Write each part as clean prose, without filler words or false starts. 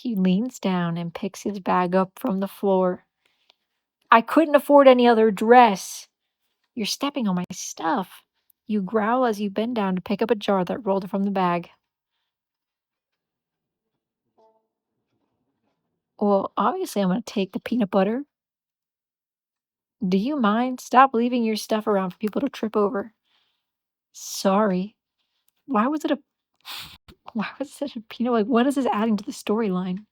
He leans down and picks his bag up from the floor. I couldn't afford any other dress. You're stepping on my stuff. You growl as you bend down to pick up a jar that rolled from the bag. Well, obviously, I'm going to take the peanut butter. Do you mind? Stop leaving your stuff around for people to trip over. Sorry. Why was it a why was it a peanut? Like, what is this adding to the storyline?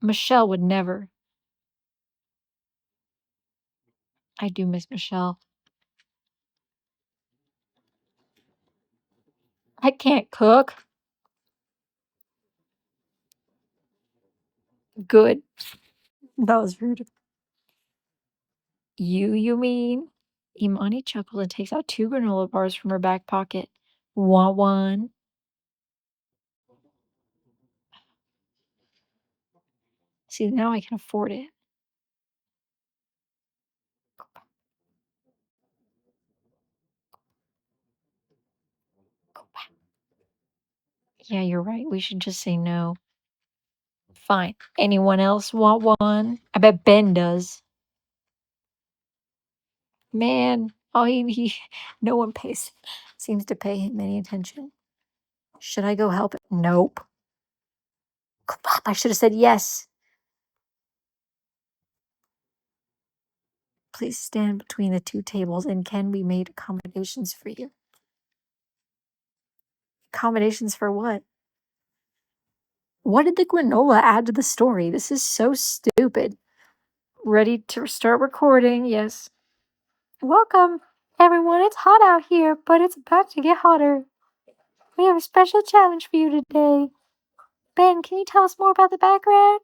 Michelle would never. I do miss Michelle. I can't cook. Good. That was rude. You mean? Imani chuckles and takes out 2 granola bars from her back pocket. Want one? See, now I can afford it. Yeah, you're right. We should just say no. Fine. Anyone else want one? I bet Ben does. Man, oh, no one seems to pay him any attention. Should I go help? Nope. Crap, I should have said yes. Please stand between the 2 tables and can we made accommodations for you? Accommodations for what? What did the granola add to the story? This is so stupid. Ready to start recording? Yes. Welcome, everyone. It's hot out here, but it's about to get hotter. We have a special challenge for you today. Ben, can you tell us more about the background?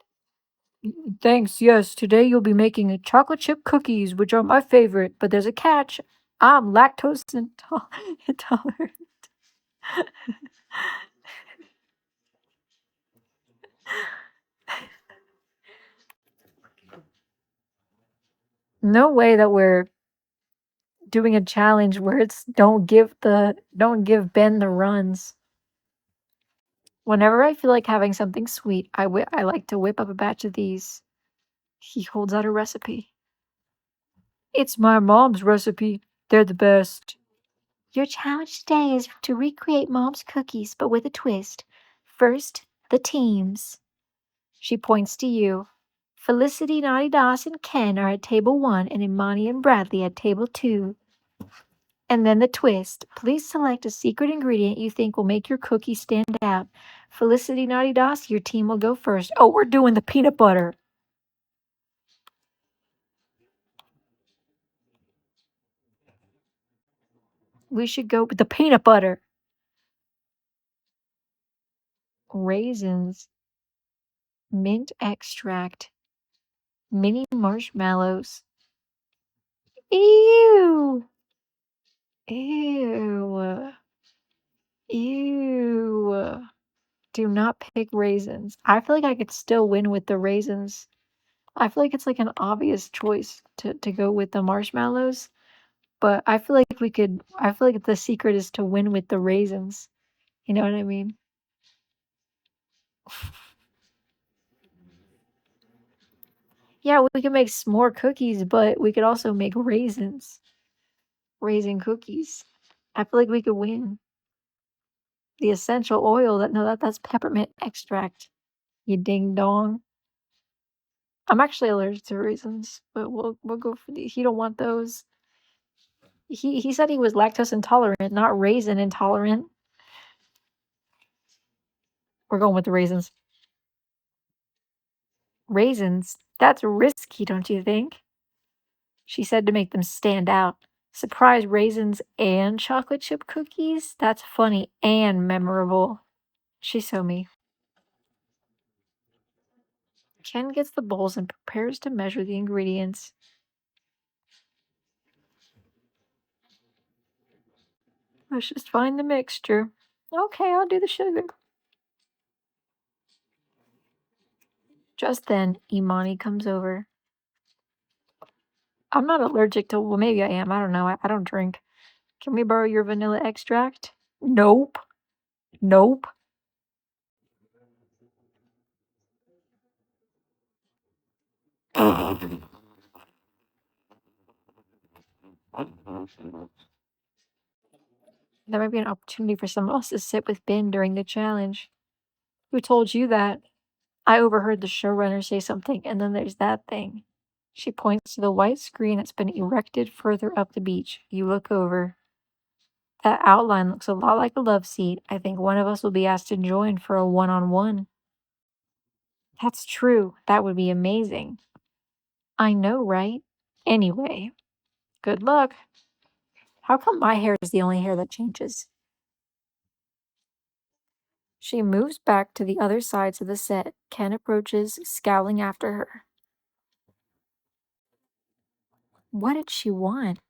Thanks, yes. Today you'll be making chocolate chip cookies, which are my favorite, but there's a catch. I'm lactose intolerant. No way that we're doing a challenge where it's don't give Ben the runs. Whenever I feel like having something sweet, I like to whip up a batch of these. He holds out a recipe. It's my mom's recipe. They're the best. Your challenge today is to recreate mom's cookies, but with a twist. First, the teams. She points to you. Felicity, Naughty Doss, and Ken are at table 1, and Imani and Bradley at table 2. And then the twist. Please select a secret ingredient you think will make your cookie stand out. Felicity, Naughty Doss, your team will go first. Oh, we're doing the peanut butter. We should go with the peanut butter. Raisins. Mint extract. Mini marshmallows. Ew. Ew. Ew. Do not pick raisins. I feel like I could still win with the raisins. I feel like it's like an obvious choice to go with the marshmallows. But I feel like I feel like the secret is to win with the raisins. You know what I mean? Yeah, we could make s'more cookies, but we could also make raisins. Raisin cookies. I feel like we could win. The essential oil that's peppermint extract. You ding dong. I'm actually allergic to raisins, but we'll go for these. You don't want those. He said he was lactose intolerant, not raisin intolerant. We're going with the raisins. Raisins? That's risky, don't you think? She said to make them stand out. Surprise raisins and chocolate chip cookies? That's funny and memorable. She's so me. Ken gets the bowls and prepares to measure the ingredients. Let's just find the mixture. Okay, I'll do the sugar. Just then, Imani comes over. I'm not allergic to, well, maybe I am. I don't know. I don't drink. Can we borrow your vanilla extract? Nope. Nope. That might be an opportunity for someone else to sit with Ben during the challenge. Who told you that? I overheard the showrunner say something, and then there's that thing. She points to the white screen that's been erected further up the beach. You look over. That outline looks a lot like a love seat. I think one of us will be asked to join for a one-on-one. That's true. That would be amazing. I know, right? Anyway, good luck. How come my hair is the only hair that changes? She moves back to the other sides of the set. Ken approaches, scowling after her. What did she want?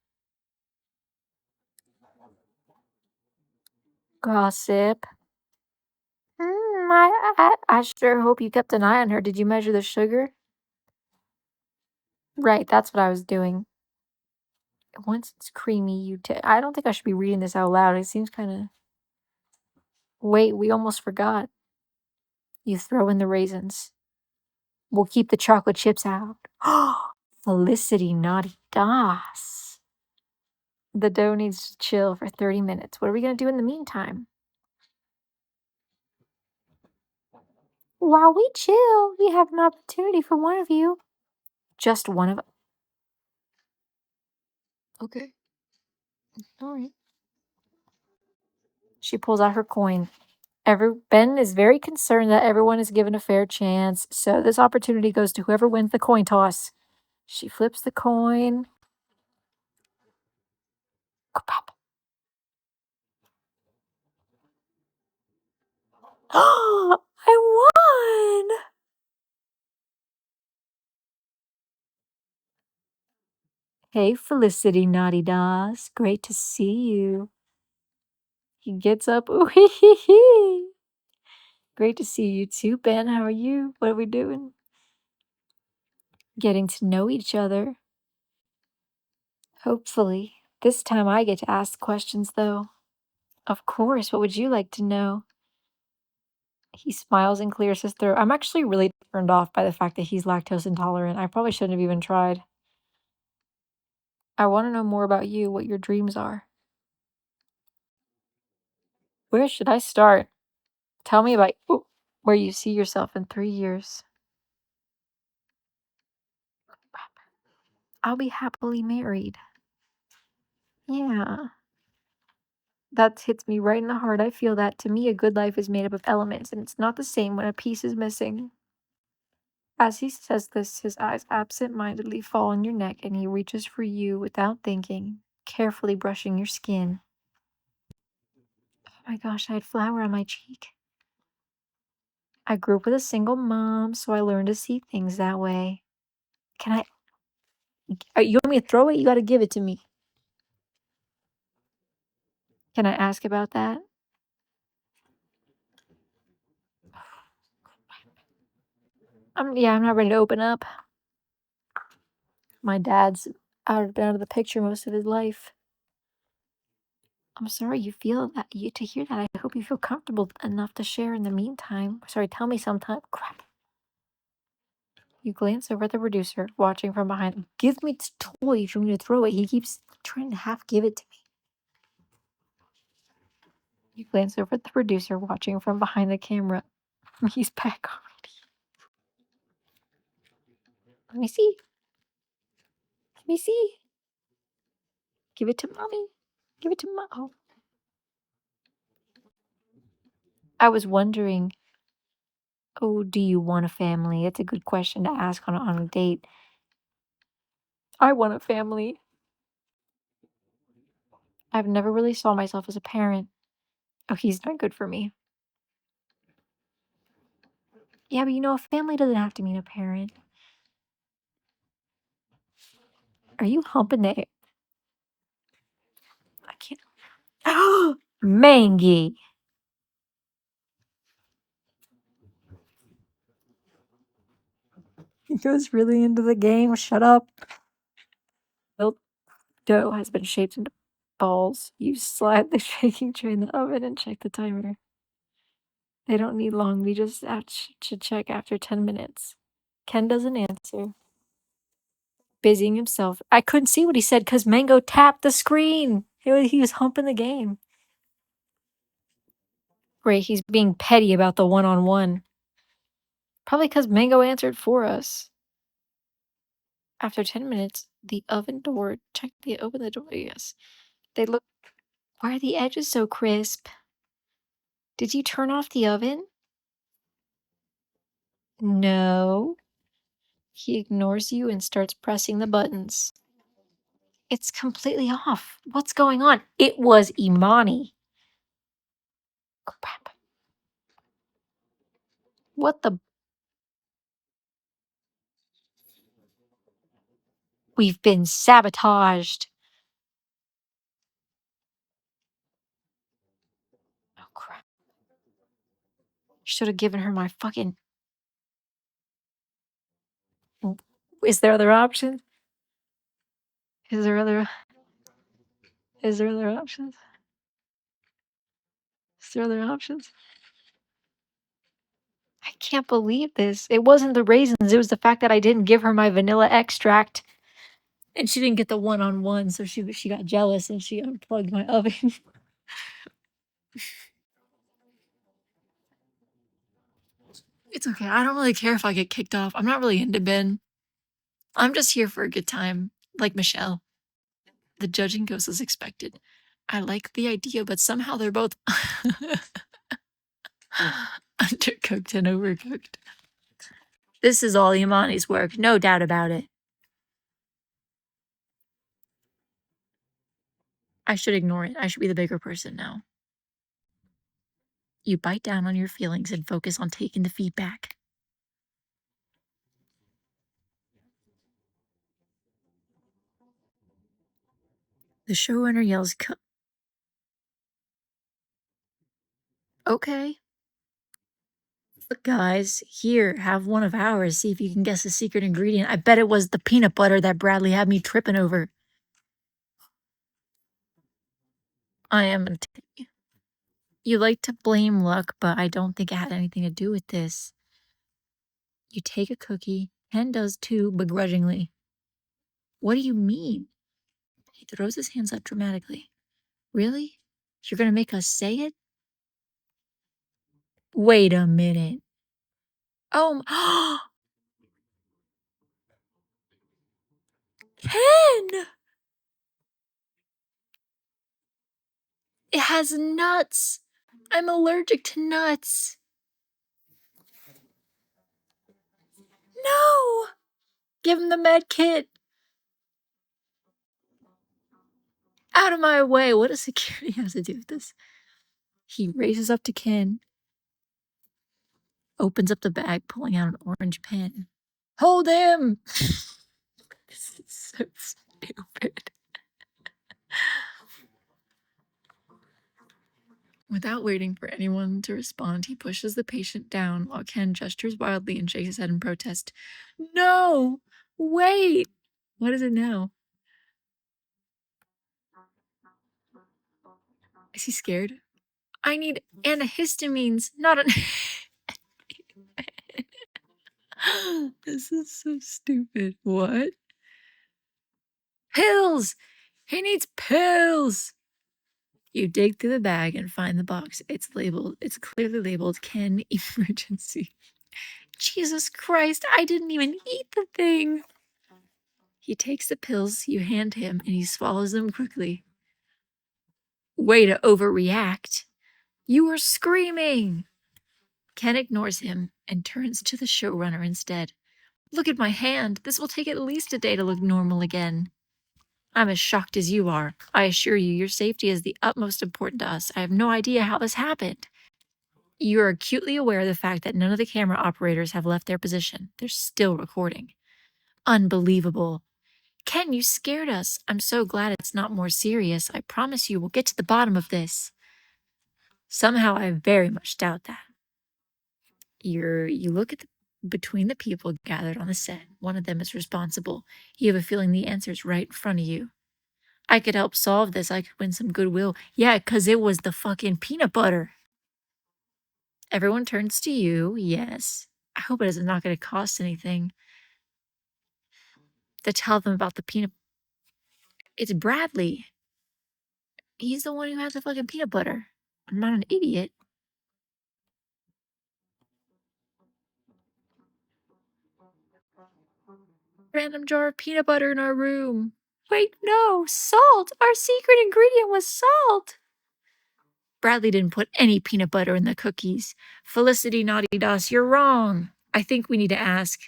Gossip. I sure hope you kept an eye on her. Did you measure the sugar? Right, that's what I was doing. Once it's creamy, I don't think I should be reading this out loud. It seems kind of. Wait, we almost forgot. You throw in the raisins. We'll keep the chocolate chips out. Felicity naughty das. The dough needs to chill for 30 minutes. What are we going to do in the meantime? While we chill, we have an opportunity for one of you. Just one of. Okay. All right. She pulls out her coin. Ben is very concerned that everyone is given a fair chance, so this opportunity goes to whoever wins the coin toss. She flips the coin. Crap. I won! Hey, Felicity Naughty Dolls. Great to see you. He gets up. Ooh, hee hee hee. Great to see you too, Ben. How are you? What are we doing? Getting to know each other. Hopefully. This time I get to ask questions, though. Of course. What would you like to know? He smiles and clears his throat. I'm actually really turned off by the fact that he's lactose intolerant. I probably shouldn't have even tried. I want to know more about you, what your dreams are. Where should I start? Tell me about where you see yourself in 3 years. I'll be happily married. Yeah. That hits me right in the heart. I feel that to me, a good life is made up of elements, and it's not the same when a piece is missing. As he says this, his eyes absent-mindedly fall on your neck, and he reaches for you without thinking, carefully brushing your skin. Oh my gosh, I had flour on my cheek. I grew up with a single mom, so I learned to see things that way. Can I? You want me to throw it? You gotta give it to me. Can I ask about that? I'm not ready to open up. My dad's been out of the picture most of his life. I'm sorry you feel that. To hear that, I hope you feel comfortable enough to share in the meantime. Sorry, tell me sometime. Crap. You glance over at the producer, watching from behind. Give me the toy if you want me to throw it. He keeps trying to half give it to me. You glance over at the producer, watching from behind the camera. He's back already. Let me see. Let me see. Give it to mommy. Give it to mom. Oh. I was wondering, do you want a family? It's a good question to ask on a date. I want a family. I've never really saw myself as a parent. Oh, he's not good for me. Yeah, but a family doesn't have to mean a parent. Are you humping the? I can't. Mangy. He goes really into the game. Shut up. Milk dough has been shaped into balls. You slide the shaking tray in the oven and check the timer. They don't need long. We just have to check after 10 minutes. Ken doesn't answer. busying himself. I couldn't see what he said because Mango tapped the screen. He was humping the game. Great, he's being petty about the one-on-one. Probably because Mango answered for us. After 10 minutes, the oven door. Open the door, yes. They look. Why are the edges so crisp? Did you turn off the oven? No. He ignores you and starts pressing the buttons. It's completely off. What's going on? It was Imani. Crap. What the? We've been sabotaged. Oh, crap. Should have given her my fucking. Is there other options? Is there other options? Is there other options? I can't believe this. It wasn't the raisins. It was the fact that I didn't give her my vanilla extract. And she didn't get the one-on-one, so she got jealous and she unplugged my oven. It's okay. I don't really care if I get kicked off. I'm not really into Ben. I'm just here for a good time, like Michelle. The judging goes as expected. I like the idea, but somehow they're both undercooked and overcooked. This is all Imani's work, no doubt about it. I should ignore it. I should be the bigger person now. You bite down on your feelings and focus on taking the feedback. The showrunner yells, okay. Look, guys, here, have one of ours. See if you can guess the secret ingredient. I bet it was the peanut butter that Bradley had me tripping over. I am gonna tell you. You like to blame luck, but I don't think it had anything to do with this. You take a cookie. Ken does too, begrudgingly. What do you mean? He throws his hands up dramatically. Really? You're gonna make us say it? Wait a minute. Oh, Ken! It has nuts. I'm allergic to nuts. No! Give him the med kit. Out of my way. What does security have to do with this? He races up to Ken, opens up the bag, pulling out an orange pen. Hold him! This is so stupid. Without waiting for anyone to respond, he pushes the patient down while Ken gestures wildly and shakes his head in protest. No! Wait! What is it now? Is he scared? I need antihistamines, not an. This is so stupid. What? Pills! He needs pills! You dig through the bag and find the box. It's clearly labeled Ken Emergency. Jesus Christ, I didn't even eat the thing! He takes the pills you hand him and he swallows them quickly. Way to overreact. You were screaming! Ken ignores him and turns to the showrunner instead. Look at my hand. This will take at least a day to look normal again. I'm as shocked as you are. I assure you, your safety is the utmost important to us. I have no idea how this happened. You are acutely aware of the fact that none of the camera operators have left their position. They're still recording. Unbelievable. Ken, you scared us. I'm so glad it's not more serious. I promise you we'll get to the bottom of this. Somehow I very much doubt that. You look at between the people gathered on the set. One of them is responsible. You have a feeling the answer's right in front of you. I could help solve this. I could win some goodwill. Yeah, 'cause it was the fucking peanut butter. Everyone turns to you. Yes. I hope it is not going to cost anything. to tell them about the peanut. It's Bradley. He's the one who has the fucking peanut butter. I'm not an idiot. Random jar of peanut butter in our room. Wait, no, salt! Our secret ingredient was salt! Bradley didn't put any peanut butter in the cookies. Felicity Naughty Dos, you're wrong. I think we need to ask.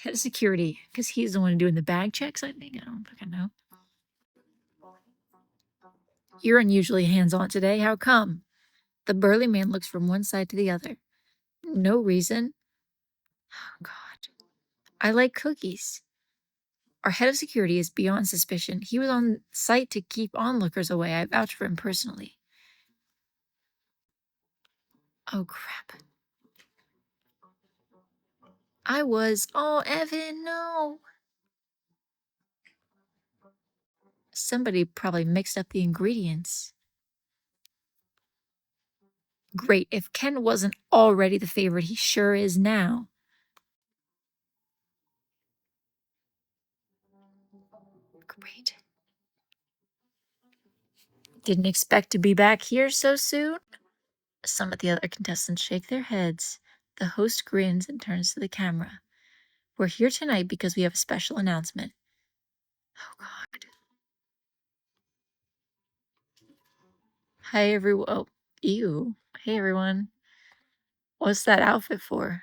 Head of security, because he's the one doing the bag checks, I think. I don't fucking know. You're unusually hands-on today. How come? The burly man looks from one side to the other. No reason. Oh, God. I like cookies. Our head of security is beyond suspicion. He was on site to keep onlookers away. I vouch for him personally. Oh, crap. I was. Oh, Evan, no. Somebody probably mixed up the ingredients. Great. If Ken wasn't already the favorite, he sure is now. Great. Didn't expect to be back here so soon? Some of the other contestants shake their heads. The host grins and turns to the camera. We're here tonight because we have a special announcement. Oh, God. Hi, everyone. Oh, ew. Hey, everyone. What's that outfit for?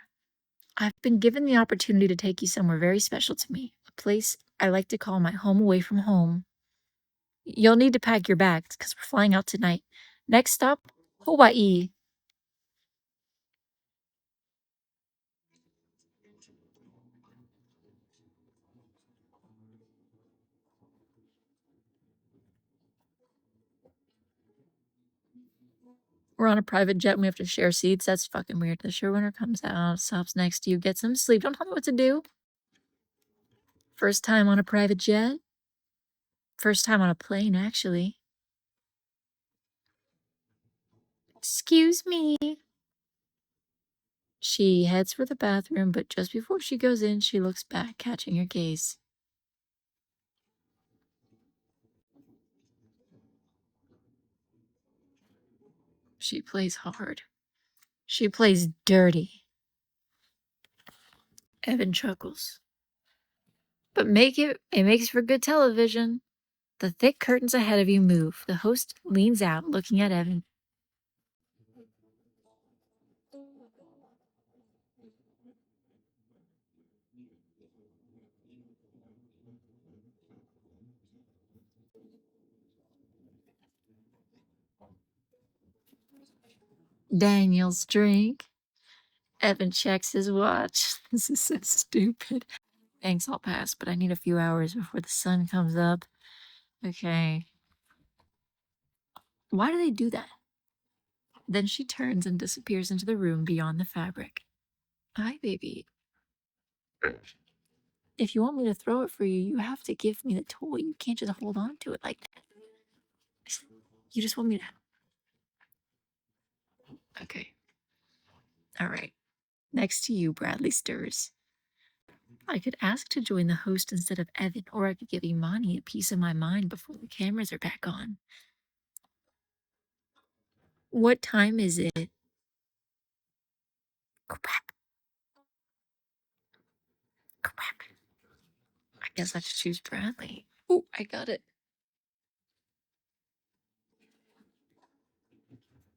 I've been given the opportunity to take you somewhere very special to me. A place I like to call my home away from home. You'll need to pack your bags because we're flying out tonight. Next stop, Hawaii. We're on a private jet and we have to share seats. That's fucking weird. The showrunner comes out, stops next to you, get some sleep. Don't tell me what to do. First time on a private jet? First time on a plane, actually. Excuse me. She heads for the bathroom, but just before she goes in, she looks back, catching your gaze. She plays hard. She plays dirty. Evan chuckles. But it makes for good television. The thick curtains ahead of you move. The host leans out, looking at Evan. Daniel's drink. Evan checks his watch. This is so stupid. Thanks, I'll pass, but I need a few hours before the sun comes up. Okay. Why do they do that? Then she turns and disappears into the room beyond the fabric. Hi, baby. If you want me to throw it for you, you have to give me the toy. You can't just hold on to it like that. You just want me to. Okay. All right. Next to you, Bradley stirs. I could ask to join the host instead of Evan, or I could give Imani a piece of my mind before the cameras are back on. What time is it? Crap. Crap. I guess I should choose Bradley. Oh, I got it.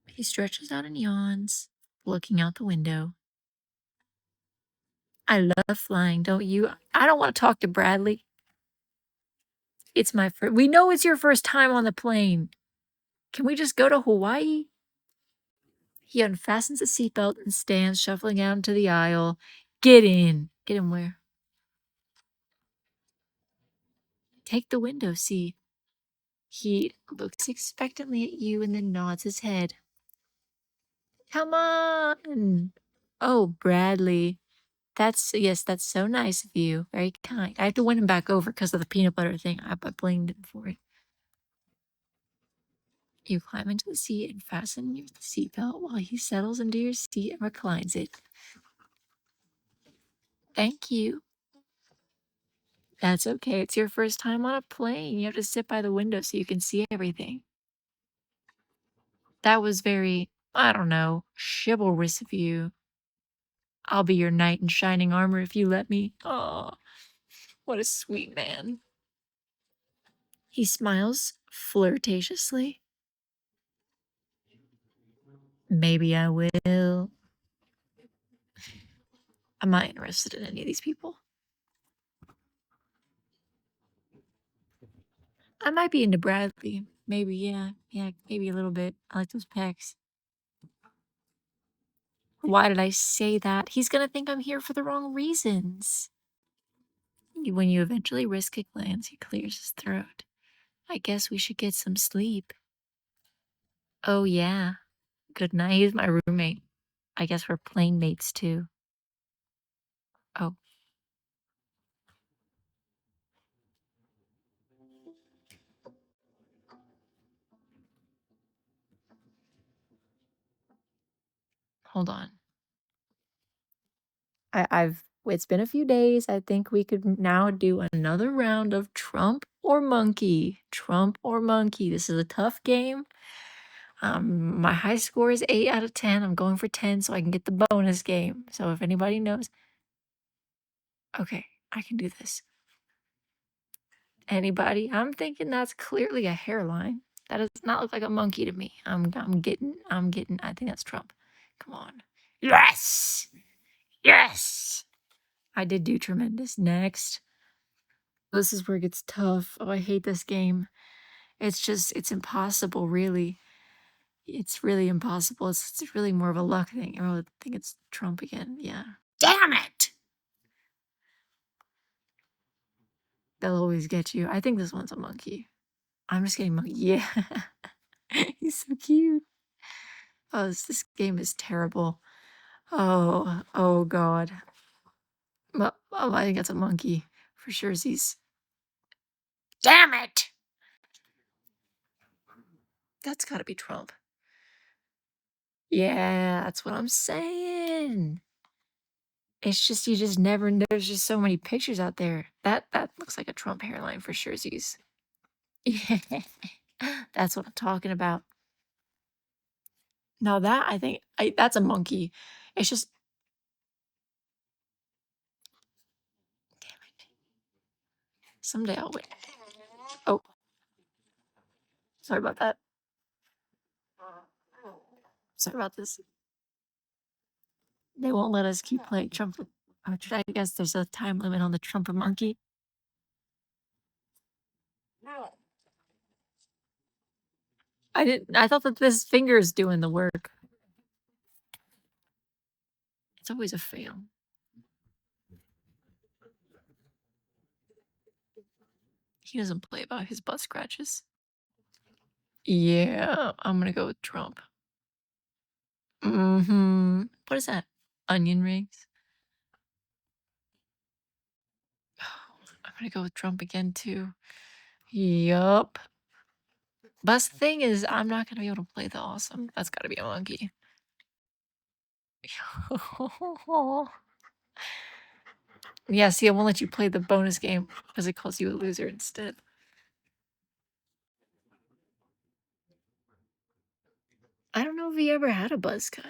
He stretches out and yawns, looking out the window. I love flying, don't you? I don't want to talk to Bradley. It's my first. We know it's your first time on the plane. Can we just go to Hawaii? He unfastens his seatbelt and stands, shuffling out into the aisle. Get in. Get in where? Take the window seat. He looks expectantly at you and then nods his head. Come on. Oh, Bradley. Yes, that's so nice of you. Very kind. I have to win him back over because of the peanut butter thing. I blamed him for it. You climb into the seat and fasten your seatbelt while he settles into your seat and reclines it. Thank you. That's okay. It's your first time on a plane. You have to sit by the window so you can see everything. That was very, I don't know, chivalrous of you. I'll be your knight in shining armor if you let me. Oh, what a sweet man. He smiles flirtatiously. Maybe I will. I'm not interested in any of these people. I might be into Bradley. Maybe, yeah. Yeah, maybe a little bit. I like those pecs. Why did I say that? He's gonna think I'm here for the wrong reasons. When you eventually risk a glance, he clears his throat. I guess we should get some sleep. Oh, yeah. Good night. He's my roommate. I guess we're plane mates too. Oh. Hold on. It's been a few days. I think we could now do another round of Trump or Monkey. Trump or Monkey. This is a tough game. My high score is 8 out of 10. I'm going for 10 so I can get the bonus game. So if anybody knows. Okay, I can do this. Anybody? I'm thinking that's clearly a hairline. That does not look like a monkey to me. I'm getting, I think that's Trump. Come on. Yes! Yes! I did do tremendous. Next. This is where it gets tough. Oh, I hate this game. It's impossible, really. It's really impossible. It's really more of a luck thing. I think it's Trump again. Yeah. Damn it! They'll always get you. I think this one's a monkey. I'm just getting monkey. Yeah. He's so cute. Oh, this game is terrible. Oh God. Well, I think it's a monkey for sure. He's. Damn it! That's got to be Trump. Yeah, that's what I'm saying. It's just you just never know. There's just so many pictures out there. That looks like a Trump hairline for sure. Yeah, that's what I'm talking about. Now that I think that's a monkey. It's just damn it. Someday I'll win. Oh, sorry about that. Sorry about this. They won't let us keep playing Trump. I guess there's a time limit on the Trump or monkey. I thought that this finger's doing the work. It's always a fail. He doesn't play about his butt scratches. Yeah, I'm gonna go with Trump. Mm-hmm. What is that? Onion rings? I'm gonna go with Trump again too. Yup. Best thing is I'm not gonna be able to play the awesome. That's gotta be a monkey. Yeah, see, I won't let you play the bonus game because it calls you a loser instead. I don't know if he ever had a buzz cut.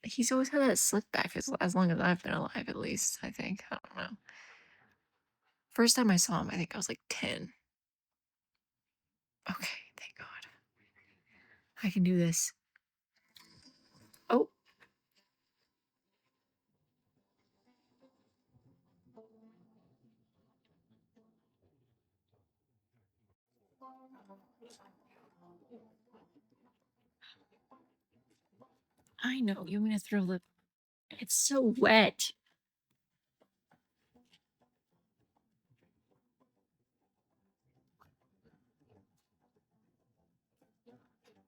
He's always had that slick back as long as I've been alive, at least, I think. I don't know. First time I saw him, I think I was like 10. Okay, thank God. I can do this. Oh. I know. You want me to throw the. It's so wet.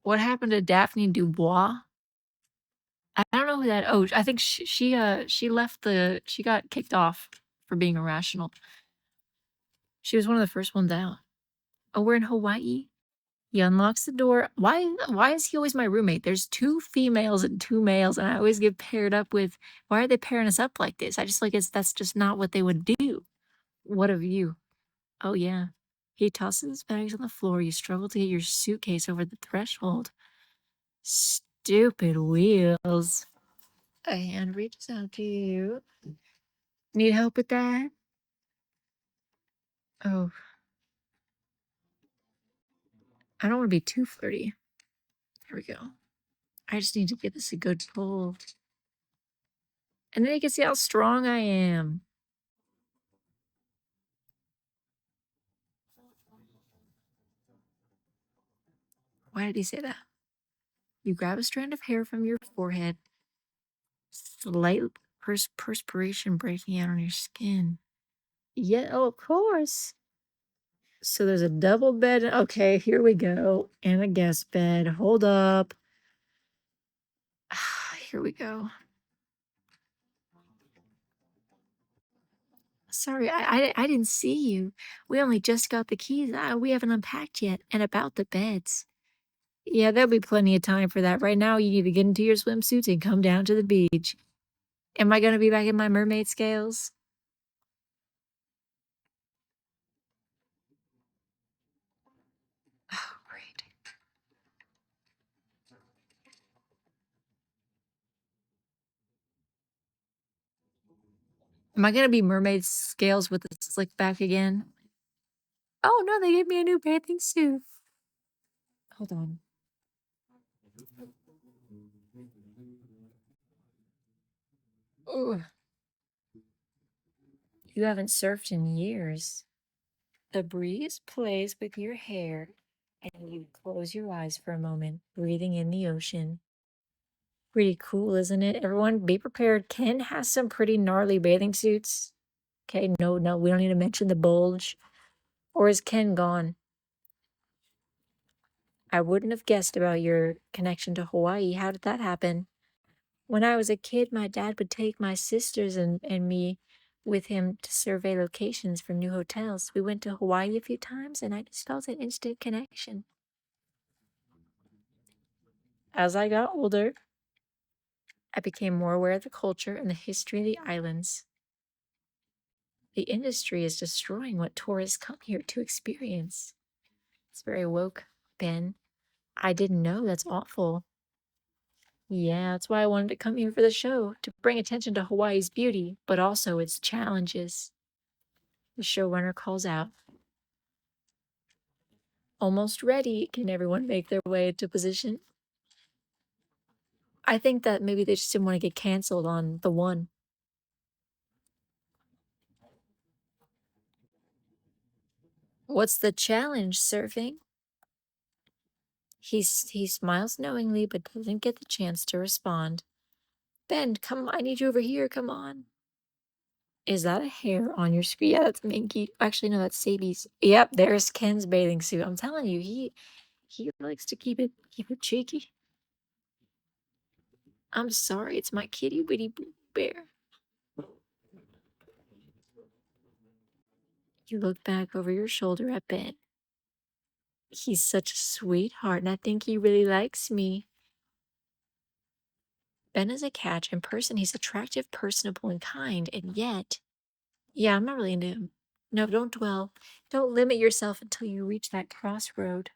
What happened to Daphne Dubois? I don't know who that. Oh, I think she left the. She got kicked off for being irrational. She was one of the first ones out. Oh, we're in Hawaii. He unlocks the door. Why is he always my roommate? There's 2 females and 2 males, and I always get paired up with why are they pairing us up like this? I just like that's just not what they would do. What of you? Oh yeah. He tosses his bags on the floor. You struggle to get your suitcase over the threshold. Stupid wheels. A hand reaches out to you. Need help with that? Oh, I don't want to be too flirty. Here we go. I just need to give this a good pull. And then you can see how strong I am. Why did he say that? You grab a strand of hair from your forehead, slight perspiration breaking out on your skin. Yeah, oh, of course. So there's a double bed. Okay, here we go. And a guest bed. Hold up. Here we go. Sorry, I didn't see you. We only just got the keys. We haven't unpacked yet. And about the beds. Yeah, there'll be plenty of time for that. Right now, you need to get into your swimsuits and come down to the beach. Am I going to be back in my mermaid scales? Oh, great. Am I going to be mermaid scales with the slick back again? Oh, no, they gave me a new bathing suit. Hold on. Ugh. You haven't surfed in years. The breeze plays with your hair, and you close your eyes for a moment, breathing in the ocean. Pretty cool, isn't it? Everyone, be prepared. Ken has some pretty gnarly bathing suits. Okay, no, we don't need to mention the bulge. Or is Ken gone? I wouldn't have guessed about your connection to Hawaii. How did that happen? When I was a kid, my dad would take my sisters and me with him to survey locations for new hotels. We went to Hawaii a few times, and I just felt an instant connection. As I got older, I became more aware of the culture and the history of the islands. The industry is destroying what tourists come here to experience. It's very woke, Ben. I didn't know. That's awful. Yeah, that's why I wanted to come here for the show, to bring attention to Hawaii's beauty, but also its challenges. The showrunner calls out. Almost ready. Can everyone make their way into position? I think that maybe they just didn't want to get canceled on the one. What's the challenge, surfing? He smiles knowingly, but doesn't get the chance to respond. Ben, come on, I need you over here, come on. Is that a hair on your screen? Yeah, that's Minky. Actually, no, that's Sadie's. Yep, there's Ken's bathing suit. I'm telling you, he likes to keep it cheeky. I'm sorry, it's my kitty witty boo bear. You look back over your shoulder at Ben. He's such a sweetheart, and I think he really likes me. Ben is a catch. In person, he's attractive, personable, and kind, and yet... Yeah, I'm not really into him. No, don't dwell. Don't limit yourself until you reach that crossroad.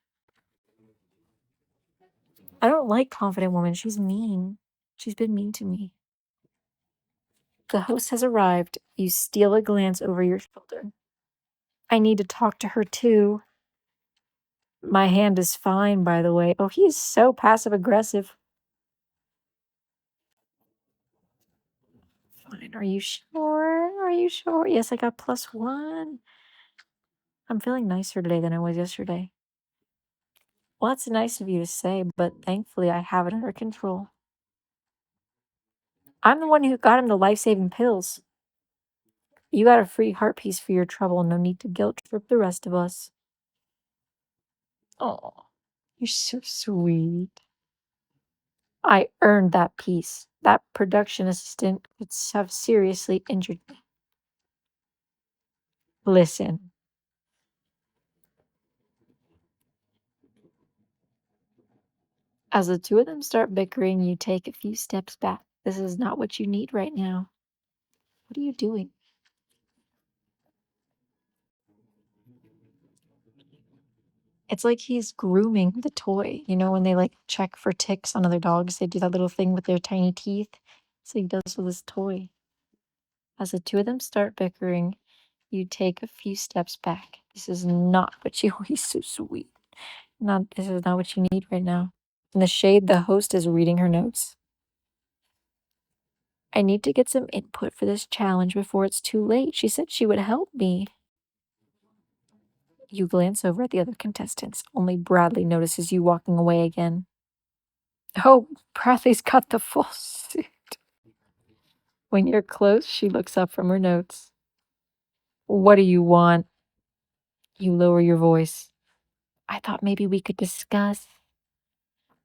I don't like confident women. She's mean. She's been mean to me. The host has arrived. You steal a glance over your shoulder. I need to talk to her too. My hand is fine, by the way. Oh, he is so passive aggressive. Fine. Are you sure? Are you sure? Yes, I got +1. I'm feeling nicer today than I was yesterday. Well, that's nice of you to say, but thankfully I have it under control. I'm the one who got him the life-saving pills. You got a free heart piece for your trouble. No need to guilt trip the rest of us. Oh, you're so sweet. I earned that piece. That production assistant could have seriously injured me. Listen. As the two of them start bickering, you take a few steps back. This is not what you need right now. What are you doing? It's like he's grooming the toy. You know, when they like check for ticks on other dogs, they do that little thing with their tiny teeth. So he does with his toy. As the two of them start bickering, you take a few steps back. This is not what you. He's so sweet. This is not what you need right now. In the shade, the host is reading her notes. I need to get some input for this challenge before it's too late. She said she would help me. You glance over at the other contestants. Only Bradley notices you walking away again. Oh, Bradley's got the full suit. When you're close, she looks up from her notes. What do you want? You lower your voice. I thought maybe we could discuss.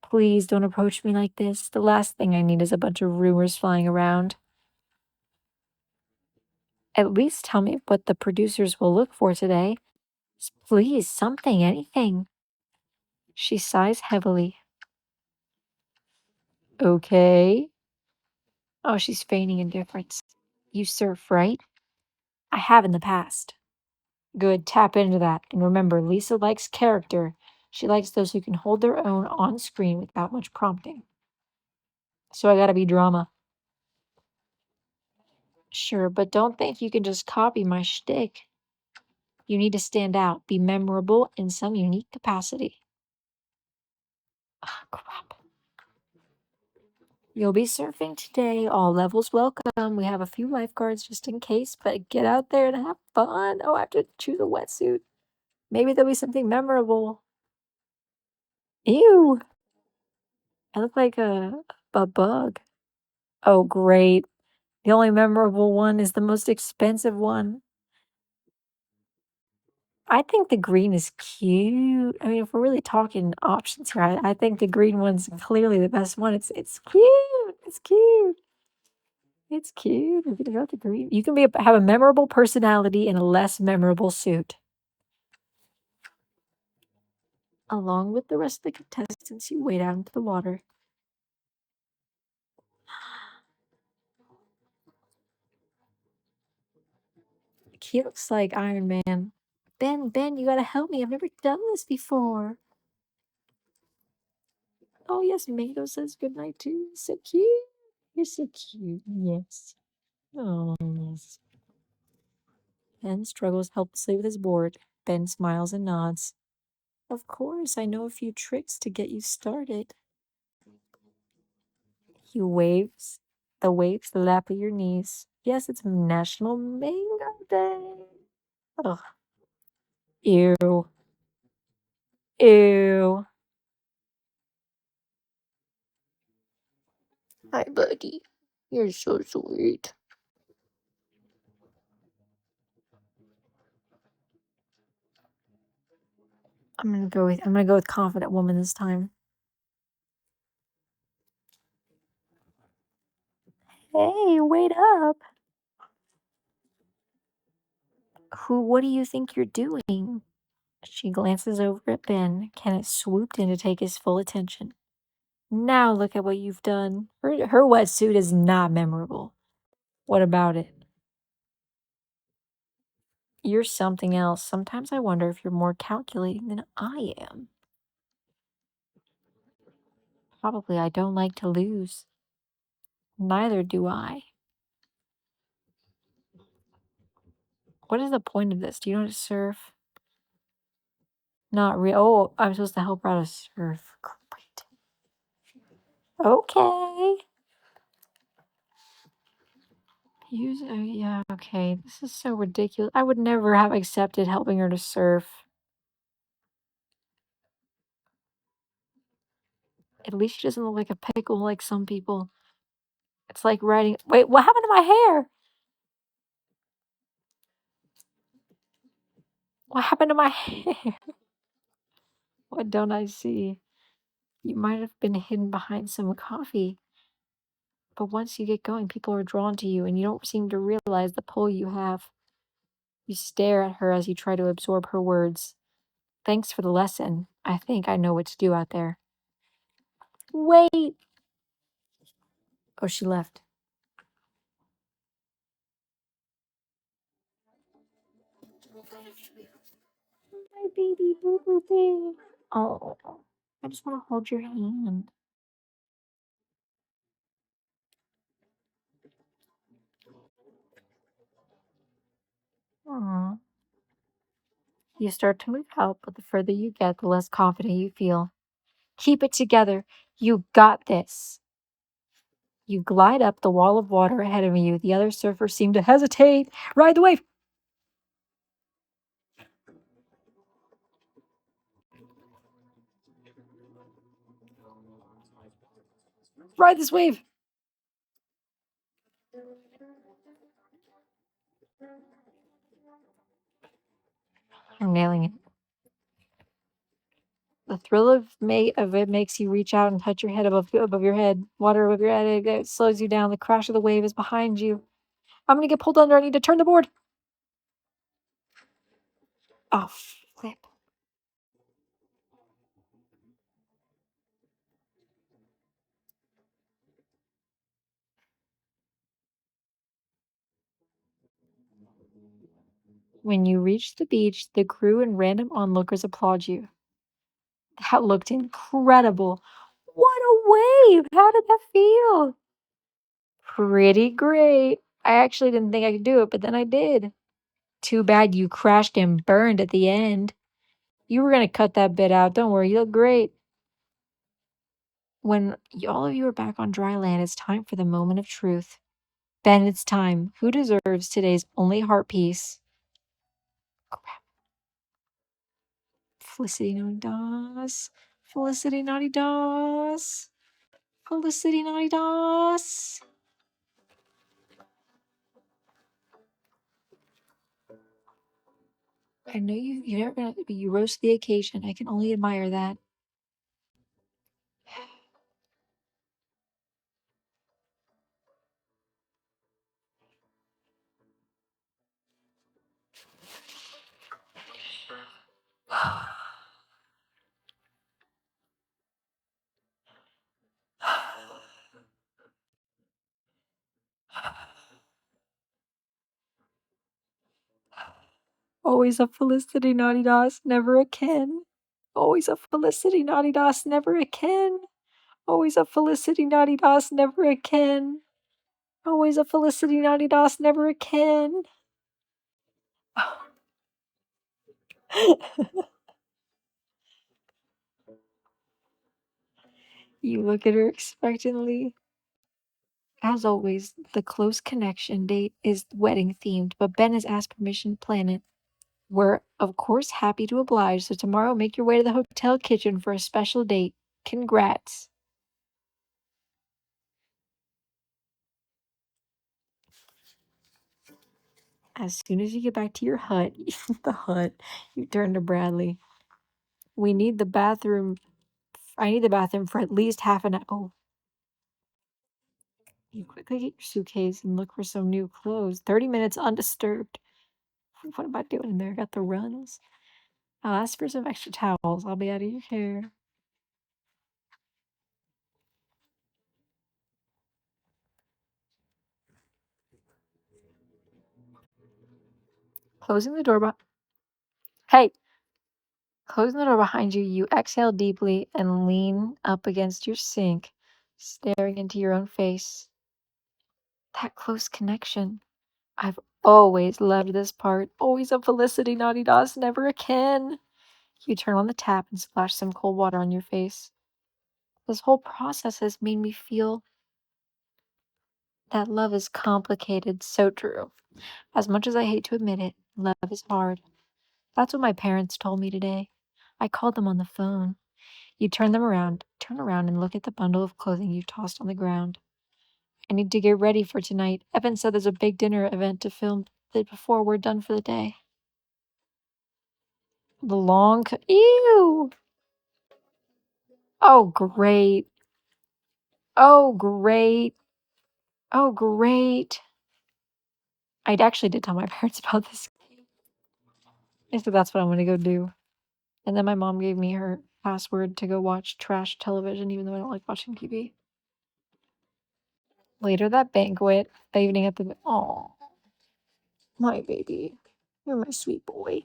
Please don't approach me like this. The last thing I need is a bunch of rumors flying around. At least tell me what the producers will look for today. Please, something, anything. She sighs heavily. Okay. Oh, she's feigning indifference. You surf, right? I have in the past. Good, tap into that. And remember, Lisa likes character. She likes those who can hold their own on screen without much prompting. So I gotta be drama. Sure, but don't think you can just copy my shtick. You need to stand out, be memorable in some unique capacity. Ah, crap. You'll be surfing today, all levels welcome. We have a few lifeguards just in case, but get out there and have fun. Oh, I have to choose a wetsuit. Maybe there'll be something memorable. Ew. I look like a bug. Oh, great. The only memorable one is the most expensive one. I think the green is cute. I mean, if we're really talking options here, I think the green one's clearly the best one. It's cute. It's cute. It's cute. We're gonna go with the green. You can have a memorable personality in a less memorable suit. Along with the rest of the contestants, you wade out into the water. He looks like Iron Man. Ben, you gotta help me. I've never done this before. Oh, yes, Mango says goodnight too. So cute. You're so cute. Yes. Oh, yes. Ben struggles helplessly with his board. Ben smiles and nods. Of course, I know a few tricks to get you started. He waves. The waves lap at your knees. Yes, it's National Mango Day. Ugh. Ew. Ew. Hi, buddy. You're so sweet. I'm gonna go with confident woman this time. Hey, wait up. What do you think you're doing? She glances over at Ben. Kenneth swooped in to take his full attention. Now look at what you've done. Her wetsuit is not memorable. What about it? You're something else. Sometimes I wonder if you're more calculating than I am. Probably I don't like to lose. Neither do I. What is the point of this? Do you know how to surf? Not real. Oh, I'm supposed to help her how to surf. Great. Okay. Yeah, okay. This is so ridiculous. I would never have accepted helping her to surf. At least she doesn't look like a pickle like some people. It's like riding. Wait, what happened to my hair? What happened to my hair? What don't I see? You might have been hidden behind some coffee. But once you get going, people are drawn to you, and you don't seem to realize the pull you have. You stare at her as you try to absorb her words. Thanks for the lesson. I think I know what to do out there. Wait. Oh, she left. My baby boo boo thing. Oh, I just want to hold your hand. Aw. You start to move out, but the further you get, the less confident you feel. Keep it together. You got this. You glide up the wall of water ahead of you. The other surfers seem to hesitate. Ride the wave. Ride this wave. I'm nailing it. The thrill of it makes you reach out and touch your head above your head. Water above your head. It slows you down. The crash of the wave is behind you. I'm gonna get pulled under. I need to turn the board. Oh, flip. When you reach the beach, the crew and random onlookers applaud you. That looked incredible. What a wave! How did that feel? Pretty great. I actually didn't think I could do it, but then I did. Too bad you crashed and burned at the end. You were gonna cut that bit out. Don't worry, you look great. When all of you are back on dry land, it's time for the moment of truth. Ben, it's time. Who deserves today's only heart piece? Crap. Felicity Naughty Doss. Felicity Naughty Doss. Felicity Naughty Doss. I know you're never gonna be. You rose to the occasion. I can only admire that. Always a Felicity Naughty Doss, never a Ken. Always a Felicity Naughty Doss, never a Ken. Always a Felicity Naughty Doss, never a Ken. Always a Felicity Naughty Doss, never a Ken. You look at her expectantly. As always, the close connection date is wedding themed, but Ben has asked permission to plan it. We're, of course, happy to oblige, so tomorrow make your way to the hotel kitchen for a special date. Congrats. As soon as you get back to your hut, you turn to Bradley. We need the bathroom. I need the bathroom for at least half an hour. Oh, you quickly get your suitcase and look for some new clothes. 30 minutes undisturbed. What am I doing in there? Got the runs. I'll ask for some extra towels. I'll be out of your hair. Closing the door. Hey! Closing the door behind you, you exhale deeply and lean up against your sink, staring into your own face. That close connection. I've always loved this part. Always a Felicity Naughty Doss, never a Ken. You turn on the tap and splash some cold water on your face. This whole process has made me feel that love is complicated. So true. As much as I hate to admit it, love is hard. That's what my parents told me today. I called them on the phone. You turn around and look at the bundle of clothing you tossed on the ground. I need to get ready for tonight. Evan said there's a big dinner event to film before we're done for the day. The long ew. Oh great. Oh great. Oh great. I actually did tell my parents about this. I said that's what I'm gonna go do. And then my mom gave me her password to go watch trash television, even though I don't like watching TV. Later that banquet, evening at the oh, my baby, you're my sweet boy.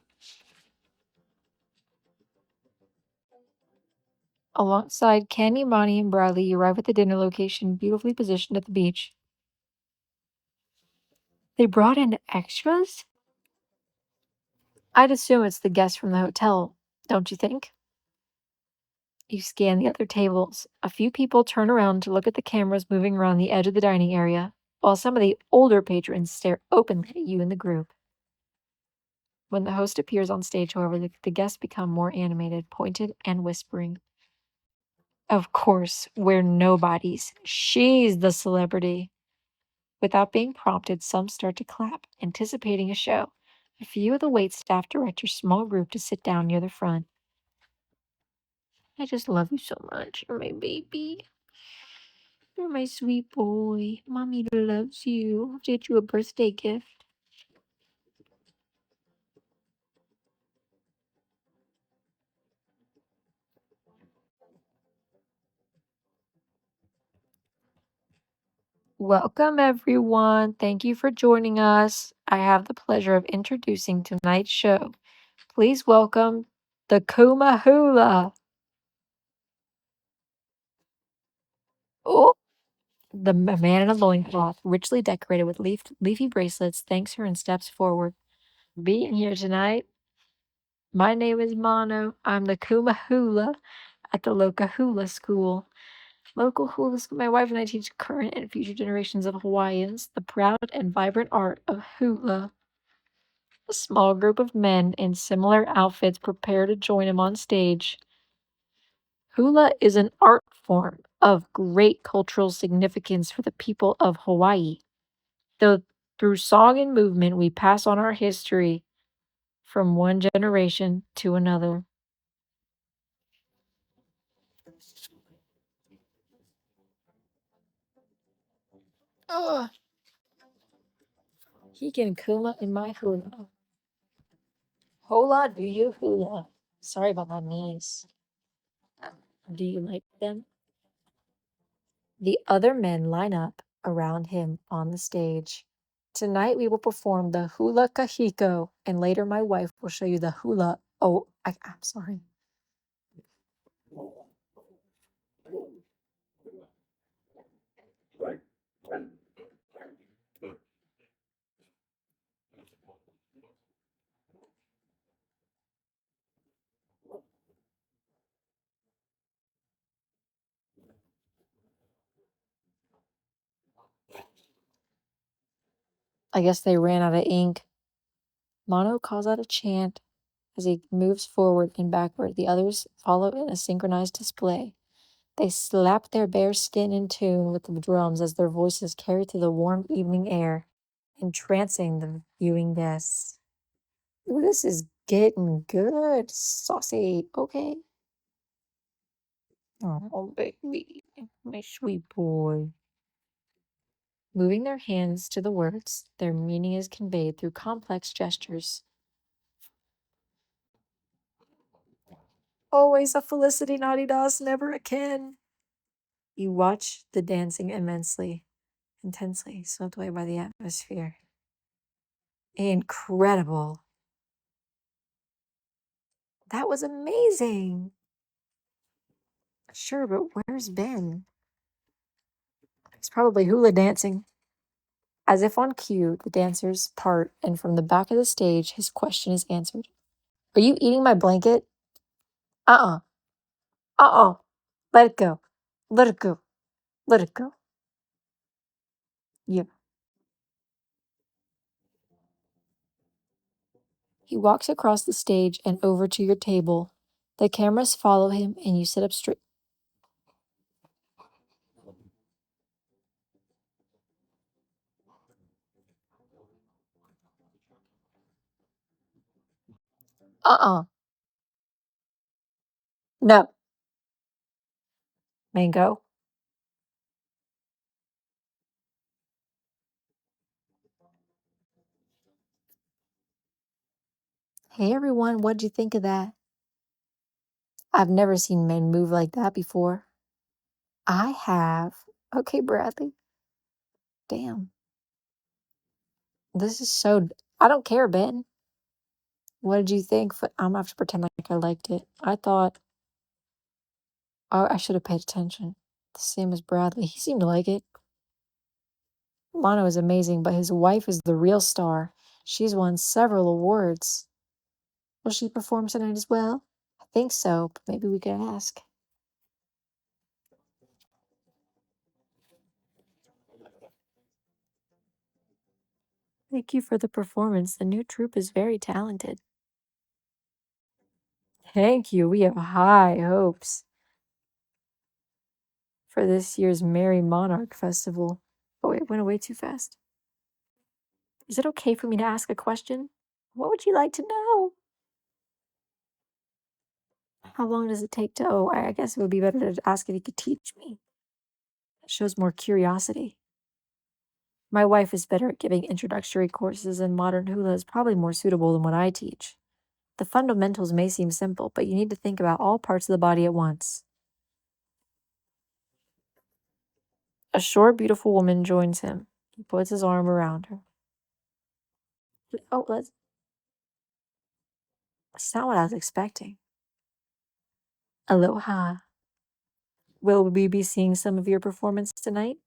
Alongside Kenny, Monty, and Bradley, you arrive at the dinner location, beautifully positioned at the beach. They brought in extras? I'd assume it's the guests from the hotel, don't you think? You scan the other tables. A few people turn around to look at the cameras moving around the edge of the dining area, while some of the older patrons stare openly at you and the group. When the host appears on stage, however, the guests become more animated, pointed, and whispering. Of course, we're nobodies. She's the celebrity. Without being prompted, some start to clap, anticipating a show. A few of the waitstaff direct your small group to sit down near the front. I just love you so much. You're my baby. You're my sweet boy. Mommy loves you. I'll get you a birthday gift. Welcome, everyone. Thank you for joining us. I have the pleasure of introducing tonight's show. Please welcome the Kuma Hula. Oh, the man in a loincloth, richly decorated with leafy bracelets, thanks her and steps forward. Being here tonight, my name is Mono. I'm the Kuma Hula at the Loka Hula School. Local hula school. My wife and I teach current and future generations of Hawaiians the proud and vibrant art of hula. A small group of men in similar outfits prepare to join him on stage. Hula is an art form of great cultural significance for the people of Hawaii. Though through song and movement, we pass on our history from one generation to another. Oh, he can kuma in my hula. Hola, do you hula? Sorry about my knees. Do you like them? The other men line up around him on the stage. Tonight we will perform the hula kahiko, and later my wife will show you the hula. Oh, I'm sorry. I guess they ran out of ink. Mono calls out a chant as he moves forward and backward. The others follow in a synchronized display. They slap their bare skin in tune with the drums as their voices carry through the warm evening air, entrancing the viewing guests. Ooh, this is getting good. Saucy. Okay. Oh, baby. My sweet boy. Moving their hands to the words, their meaning is conveyed through complex gestures. Always a Felicity Naughty Doss, never a Ken. You watch the dancing intensely, swept away by the atmosphere. Incredible. That was amazing. Sure, but where's Ben? He's probably hula dancing. As if on cue, the dancers part, and from the back of the stage, his question is answered. Are you eating my blanket? Uh-uh. Uh-uh. Let it go. Let it go. Let it go. Yeah. He walks across the stage and over to your table. The cameras follow him, and you sit up straight. Uh-uh. No. Mango. Hey, everyone. What'd you think of that? I've never seen men move like that before. I have. Okay, Bradley. Damn. This is so. I don't care, Ben. What did you think? I'm gonna have to pretend like I liked it. I thought. Oh, I should have paid attention. The same as Bradley. He seemed to like it. Mono is amazing, but his wife is the real star. She's won several awards. Will she perform tonight as well? I think so, but maybe we could ask. Thank you for the performance. The new troupe is very talented. Thank you. We have high hopes for this year's Merry Monarch Festival. Oh, it went away too fast. Is it okay for me to ask a question? What would you like to know? How long does it take to? Oh, I guess it would be better to ask if you could teach me. That shows more curiosity. My wife is better at giving introductory courses, and modern hula is probably more suitable than what I teach. The fundamentals may seem simple, but you need to think about all parts of the body at once. A short, beautiful woman joins him. He puts his arm around her. Oh, that's not what I was expecting. Aloha. Will we be seeing some of your performance tonight?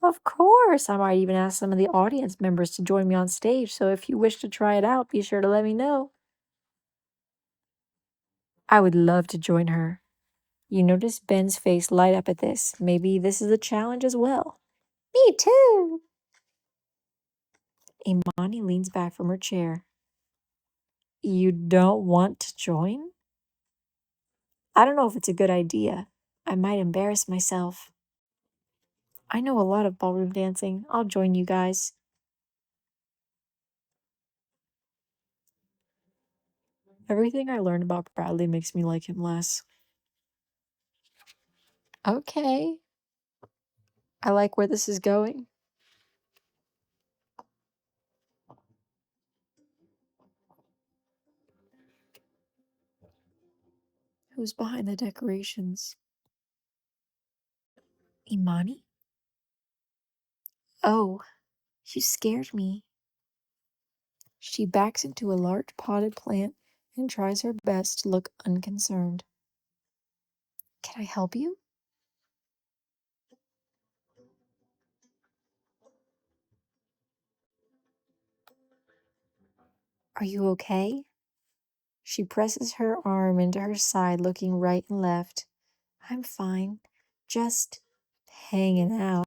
Of course. I might even ask some of the audience members to join me on stage, so if you wish to try it out, be sure to let me know. I would love to join her. You notice Ben's face light up at this. Maybe this is a challenge as well. Me too. Imani leans back from her chair. You don't want to join? I don't know if it's a good idea. I might embarrass myself. I know a lot of ballroom dancing. I'll join you guys. Everything I learned about Bradley makes me like him less. Okay. I like where this is going. Who's behind the decorations? Imani? Oh, you scared me. She backs into a large potted plant and tries her best to look unconcerned. Can I help you? Are you okay? She presses her arm into her side, looking right and left. I'm fine. Just hanging out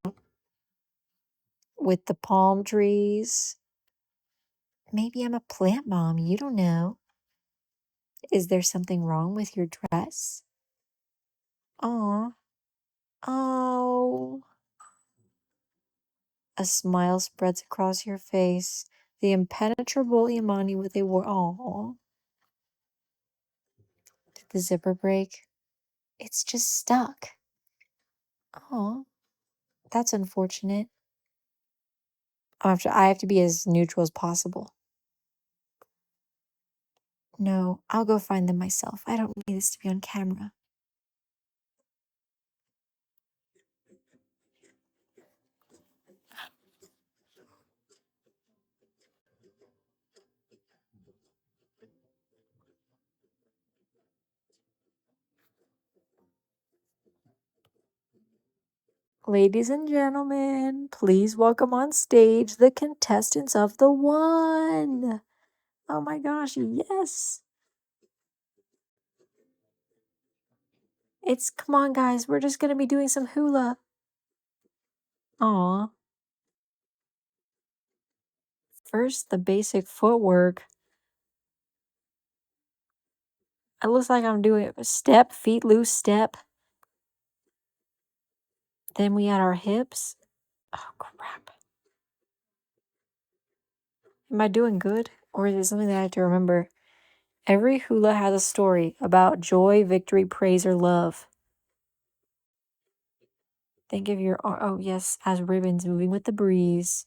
with the palm trees. Maybe I'm a plant mom. You don't know. Is there something wrong with your dress? Aw. Oh. A smile spreads across your face. The impenetrable Imani with a aw. Did the zipper break? It's just stuck. Aw. That's unfortunate. I have to be as neutral as possible. No, I'll go find them myself. I don't need this to be on camera. Ladies and gentlemen, please welcome on stage the contestants of the one. Oh my gosh, yes. Come on guys, we're just gonna be doing some hula. Aw. First, the basic footwork. It looks like I'm doing a step, feet loose step. Then we add our hips. Oh crap. Am I doing good? Or is it something that I have to remember? Every hula has a story about joy, victory, praise, or love. Think of your, oh yes, as ribbons moving with the breeze.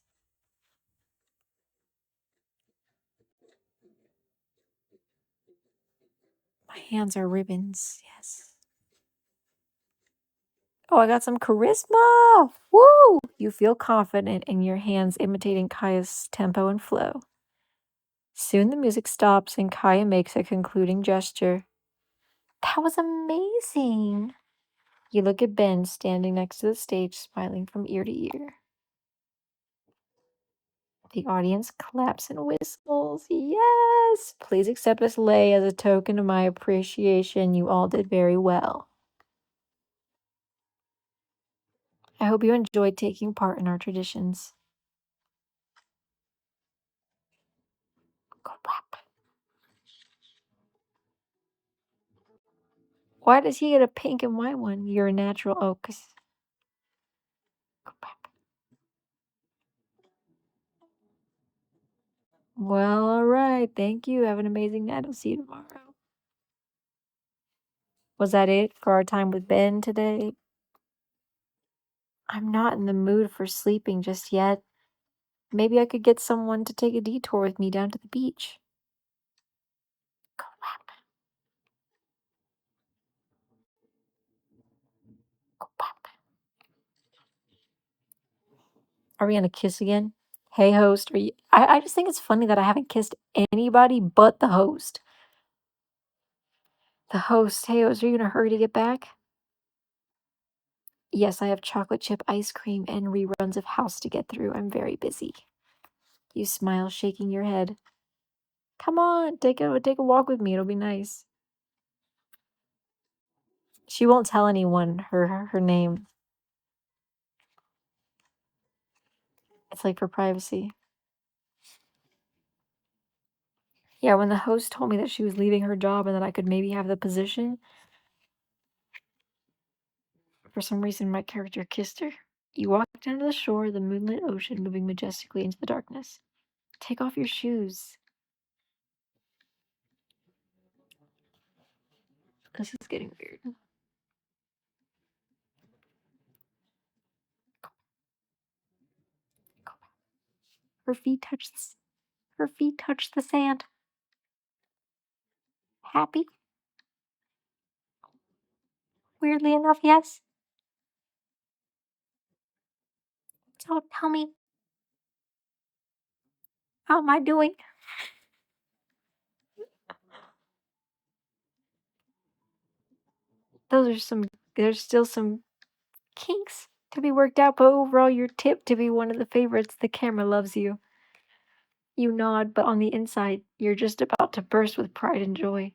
My hands are ribbons. Yes. Oh, I got some charisma. Woo! You feel confident in your hands imitating Kaya's tempo and flow. Soon the music stops and Kaya makes a concluding gesture. That was amazing. You look at Ben standing next to the stage, smiling from ear to ear. The audience claps and whistles. Yes! Please accept this lei as a token of my appreciation. You all did very well. I hope you enjoyed taking part in our traditions. Why does he get a pink and white one? You're a natural. Oh, because. Well, all right. Thank you. Have an amazing night. I'll see you tomorrow. Was that it for our time with Ben today? I'm not in the mood for sleeping just yet. Maybe I could get someone to take a detour with me down to the beach. Are we gonna kiss again? Hey, host, are you? I just think it's funny that I haven't kissed anybody but the host. The host, hey, host, are you in a hurry to get back? Yes, I have chocolate chip ice cream and reruns of House to get through. I'm very busy. You smile, shaking your head. Come on, take a walk with me. It'll be nice. She won't tell anyone her name. It's like for privacy. Yeah, when the host told me that she was leaving her job and that I could maybe have the position, for some reason my character kissed her. You walk down to the shore, the moonlit ocean moving majestically into the darkness. Take off your shoes. This is getting weird. Her feet touch her feet touch the sand. Happy? Weirdly enough, yes. So tell me, how am I doing? There's still some kinks to be worked out, but overall you're tipped to be one of the favorites. The camera loves you. You nod, but on the inside, you're just about to burst with pride and joy.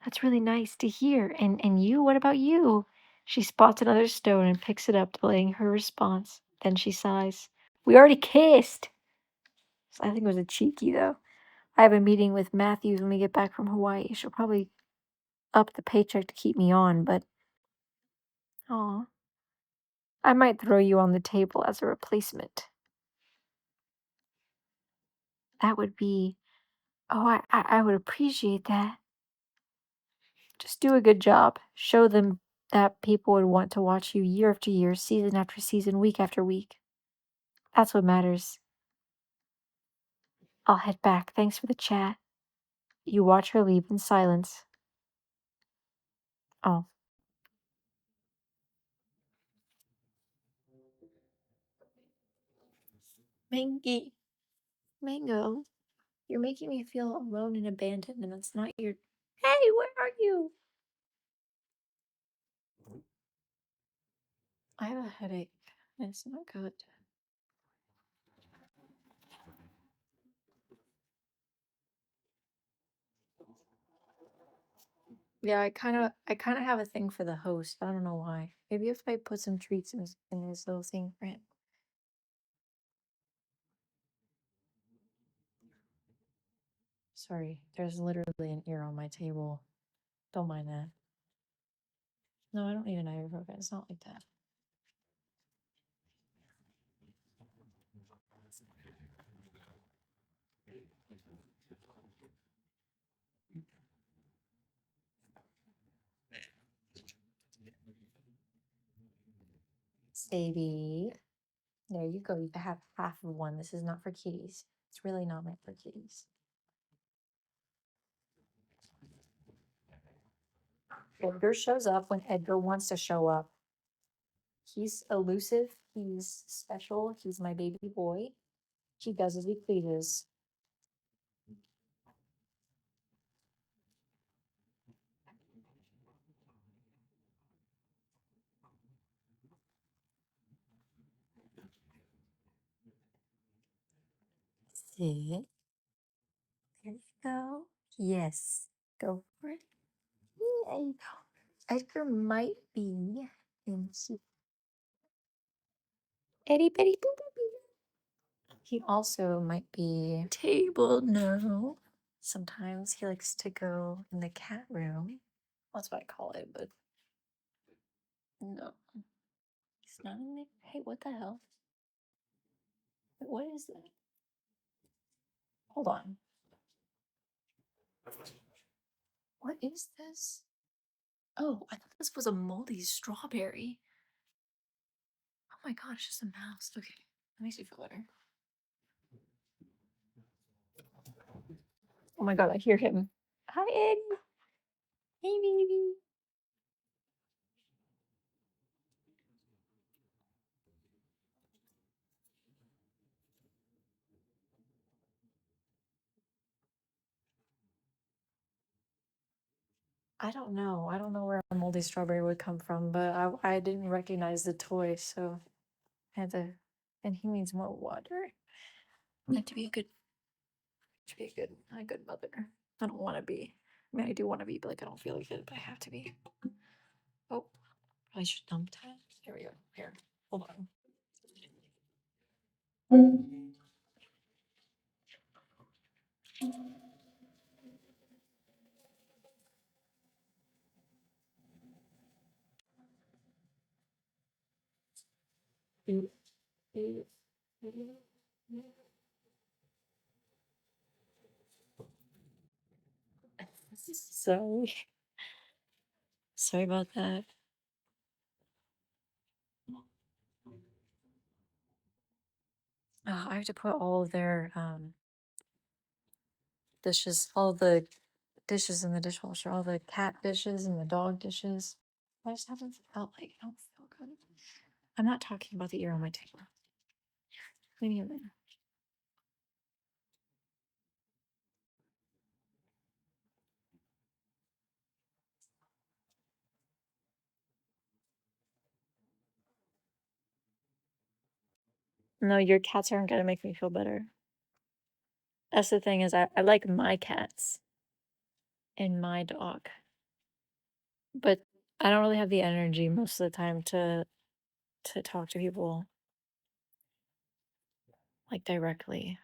That's really nice to hear. And you, what about you? She spots another stone and picks it up, delaying her response. Then she sighs. We already kissed. I think it was a cheeky though. I have a meeting with Matthews when we get back from Hawaii. She'll probably up the paycheck to keep me on, but aw. I might throw you on the table as a replacement. That would be I would appreciate that. Just do a good job. Show them that people would want to watch you year after year, season after season, week after week. That's what matters. I'll head back. Thanks for the chat. You watch her leave in silence. Oh. Mangy. Mango. You're making me feel alone and abandoned, and that's not your. Hey, where are you? I have a headache. It's not good. Yeah, I kind of have a thing for the host. I don't know why. Maybe if I put some treats in his little thing for him. Sorry, there's literally an ear on my table. Don't mind that. No, I don't need an ibuprofen. It's not like that. Savvy. There you go. You can have half of one. This is not for kitties. It's really not meant for kitties. Edgar shows up when Edgar wants to show up. He's elusive. He's special. He's my baby boy. He does as he pleases. Sit. There you go. Yes. Go for it. There you go. Edgar might be in Eddie Betty Boo Boo Boo. He also might be table no. Sometimes he likes to go in the cat room. That's what I call it, but no. He's not in there. Hey, what the hell? Wait, what is that? Hold on. What is this? Oh, I thought this was a moldy strawberry. Oh my god, it's just a mouse. Okay, that makes me feel better. Oh my god, I hear him. Hi, Eddie. Hey, baby. I don't know. I don't know where a moldy strawberry would come from, but I didn't recognize the toy, so I had to. And he needs more water. I have to be a good mother. I don't want to be. I mean, I do want to be, but like I don't feel like it. But I have to be. Oh, I should dump that. There we go. Here, hold on. Sorry. Sorry about that. I have to put all of their dishes, all the dishes in the dishwasher, all the cat dishes and the dog dishes. I just haven't felt like I don't feel good. I'm not talking about the ear on my table. Leave me alone. No, your cats aren't gonna make me feel better. That's the thing is I like my cats and my dog. But I don't really have the energy most of the time to talk to people like directly.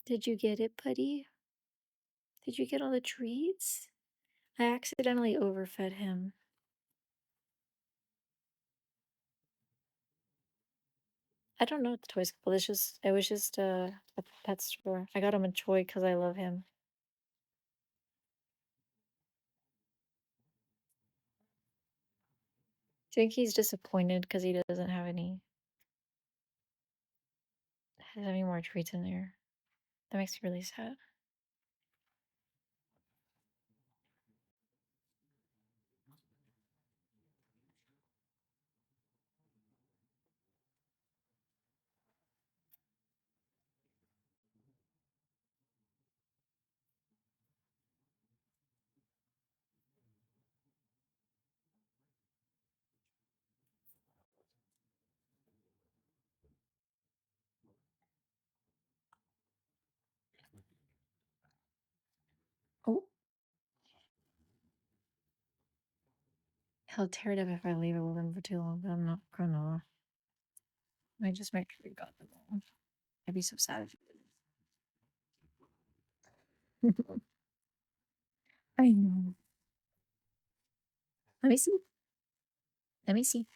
Did you get it, buddy? Did you get all the treats? I accidentally overfed him. I don't know what the toy's called. It was just a pet store. I got him a toy because I love him. I think he's disappointed because he doesn't have any more treats in there. That makes me really sad. Oh, he'll tear it up if I leave it with him for too long, but I'm not gonna. I just make sure we got them all. I'd be so sad if you didn't. I know. Let me see. Let me see.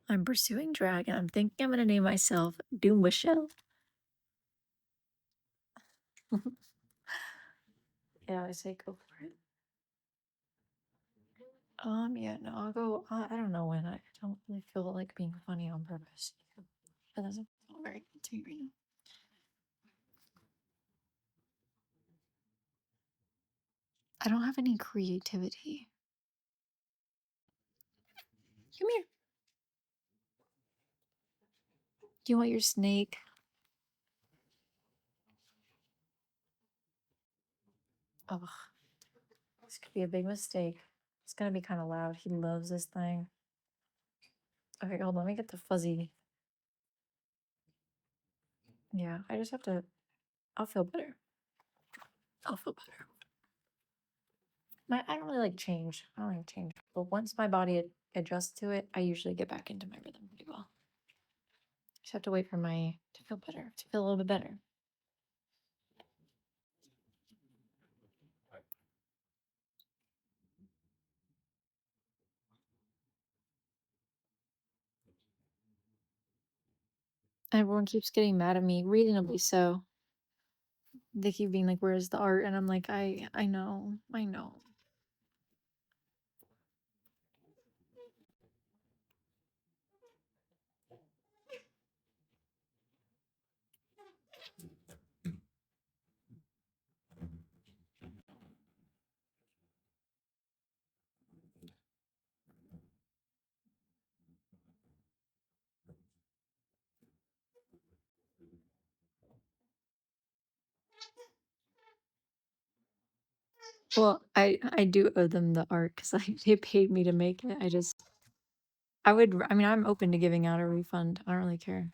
I'm pursuing drag and I'm thinking I'm gonna name myself Doom Michelle. Yeah, I say go for it. Yeah, no, I'll go. I don't know when. I don't really feel like being funny on purpose. It doesn't feel very good to me right now. I don't have any creativity. Come here. Do you want your snake? Ugh, this could be a big mistake. It's gonna be kind of loud. He loves this thing. Okay, hold on. Let me get the fuzzy. Yeah, I just have to. I'll feel better. I'll feel better. I don't really like change. I don't like change. But once my body adjusts to it, I usually get back into my rhythm pretty well. Just have to wait for my to feel better, to feel a little bit better. Everyone keeps getting mad at me, reasonably so. They keep being like, "Where's the art?" And I'm like, I know, I know. Well, I do owe them the art because they paid me to make it. I mean, I'm open to giving out a refund. I don't really care.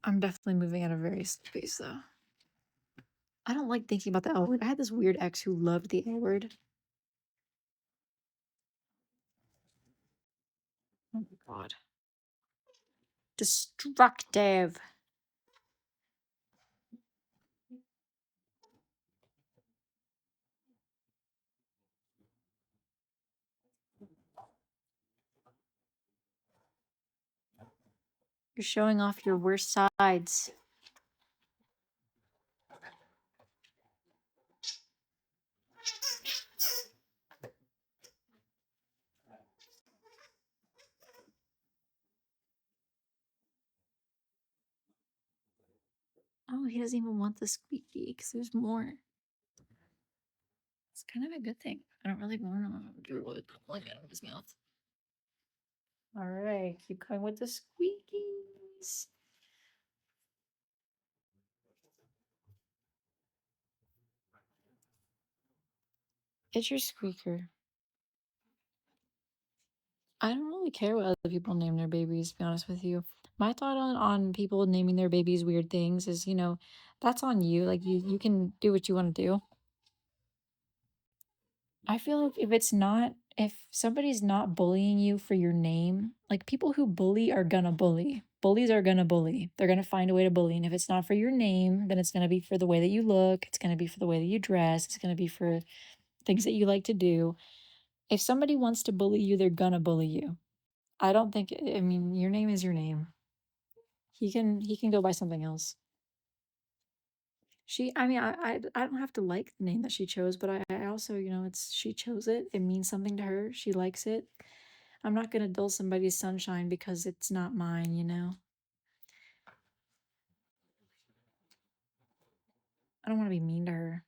I'm definitely moving at a very slow pace though. I don't like thinking about the L word. I had this weird ex who loved the L word. Oh my god. Destructive. You're showing off your worst sides. Oh, he doesn't even want the squeaky because there's more. It's kind of a good thing. I don't really want to do it like out of his mouth. All right, keep going with the squeakies. It's your squeaker. I don't really care what other people name their babies, to be honest with you. My thought on people naming their babies weird things is, that's on you. Like you can do what you want to do. I feel like if somebody's not bullying you for your name, like people who bully are gonna bully. Bullies are gonna bully. They're gonna find a way to bully. And if it's not for your name, then it's gonna be for the way that you look. It's gonna be for the way that you dress. It's gonna be for things that you like to do. If somebody wants to bully you, they're gonna bully you. I don't think, I mean, your name is your name. He can go by something else. I mean, I don't have to like the name that she chose, but I also, she chose it. It means something to her. She likes it. I'm not gonna dull somebody's sunshine because it's not mine. I don't want to be mean to her.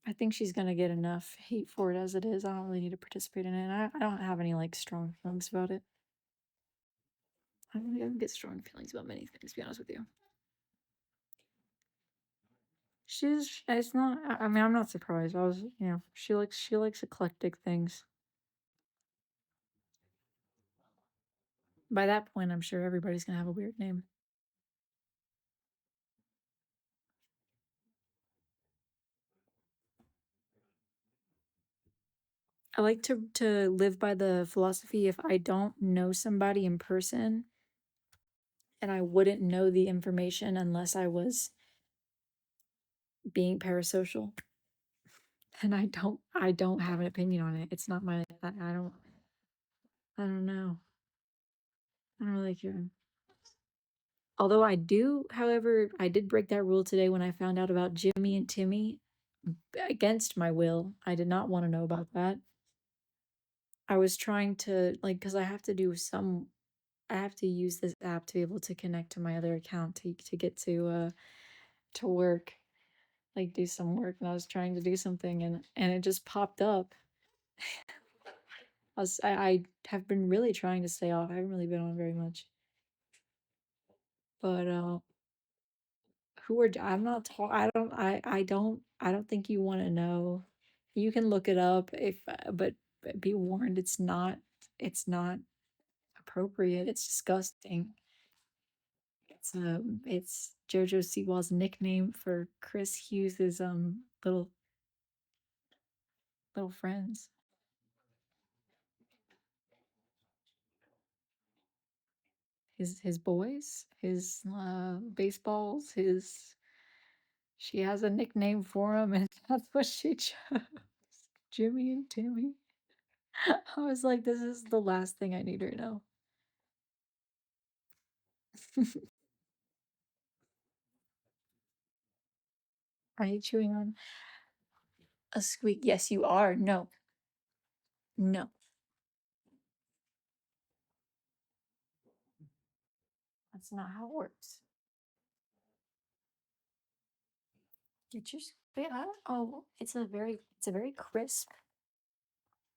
I think she's gonna get enough hate for it as it is. I don't really need to participate in it. I don't have any like strong feelings about it. I don't get strong feelings about many things, to be honest with you. It's not, I mean, I'm not surprised. She likes eclectic things. By that point, I'm sure everybody's gonna have a weird name. I like to live by the philosophy if I don't know somebody in person and I wouldn't know the information unless I was being parasocial. and I don't have an opinion on it. It's not my I don't know. I don't really care. Although I do, however, I did break that rule today when I found out about Jimmy and Timmy against my will. I did not want to know about that. I was trying to like because I have to use this app to be able to connect to my other account to get to work, like do some work, and I was trying to do something and it just popped up. I have been really trying to stay off. I haven't really been on very much. But who are I'm not I don't think you want to know. You can look it up if but be warned it's not appropriate. It's disgusting. It's Jojo Siwa's nickname for Chris Hughes's little friends. His boys, his baseballs, his she has a nickname for him and that's what she chose. Jimmy and Timmy. I was like, this is the last thing I need right now. Are you chewing on a squeak? Yes, you are. No. No. That's not how it works. Get your spit out. Oh, it's a very crisp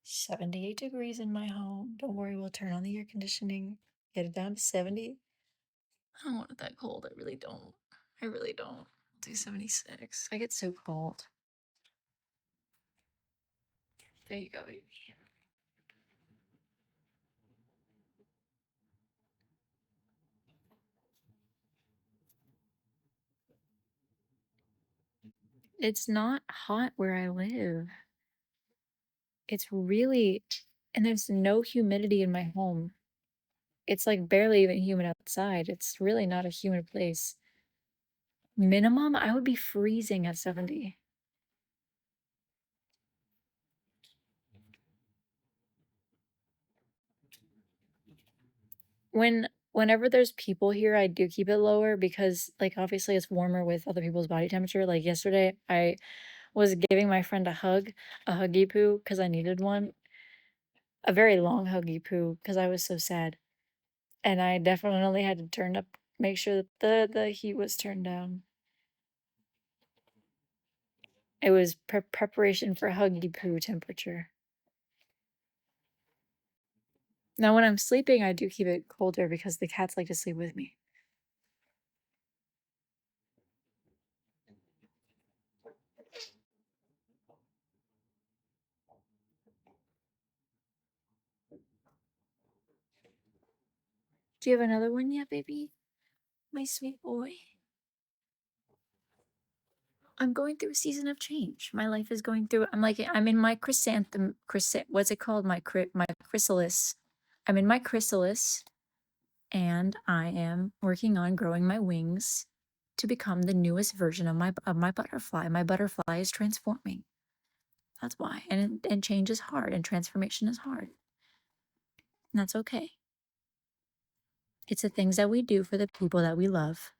78 degrees in my home. Don't worry, we'll turn on the air conditioning. Get it down to 70. I don't want it that cold. I really don't. I really don't. I'll do 76. I get so cold. There you go, baby. It's not hot where I live. It's really, and there's no humidity in my home. It's like barely even humid outside. It's really not a humid place. Minimum, I would be freezing at 70. Whenever there's people here, I do keep it lower because like obviously it's warmer with other people's body temperature. Like yesterday, I was giving my friend a huggy poo because I needed one, a very long huggy poo because I was so sad. And I definitely had to turn up, make sure that the heat was turned down. It was preparation for huggy poo temperature. Now, when I'm sleeping, I do keep it colder because the cats like to sleep with me. Do you have another one yet, baby? My sweet boy. I'm going through a season of change. My life is going through. I'm in my what's it called? My chrysalis. I'm in my chrysalis, and I am working on growing my wings to become the newest version of my butterfly. My butterfly is transforming. That's why. And change is hard, and transformation is hard. And that's okay. It's the things that we do for the people that we love.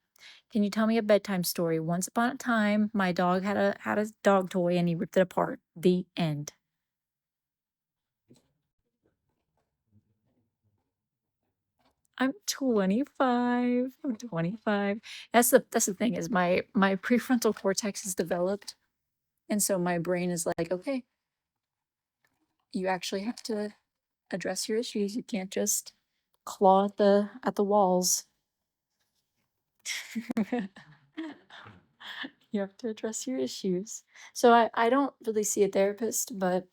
Can you tell me a bedtime story? Once upon a time, my dog had a dog toy and he ripped it apart. The end. I'm 25. I'm 25. That's the thing is my prefrontal cortex is developed. And so my brain is like, okay, you actually have to address your issues. You can't just claw at the walls. You have to address your issues. So I don't really see a therapist, but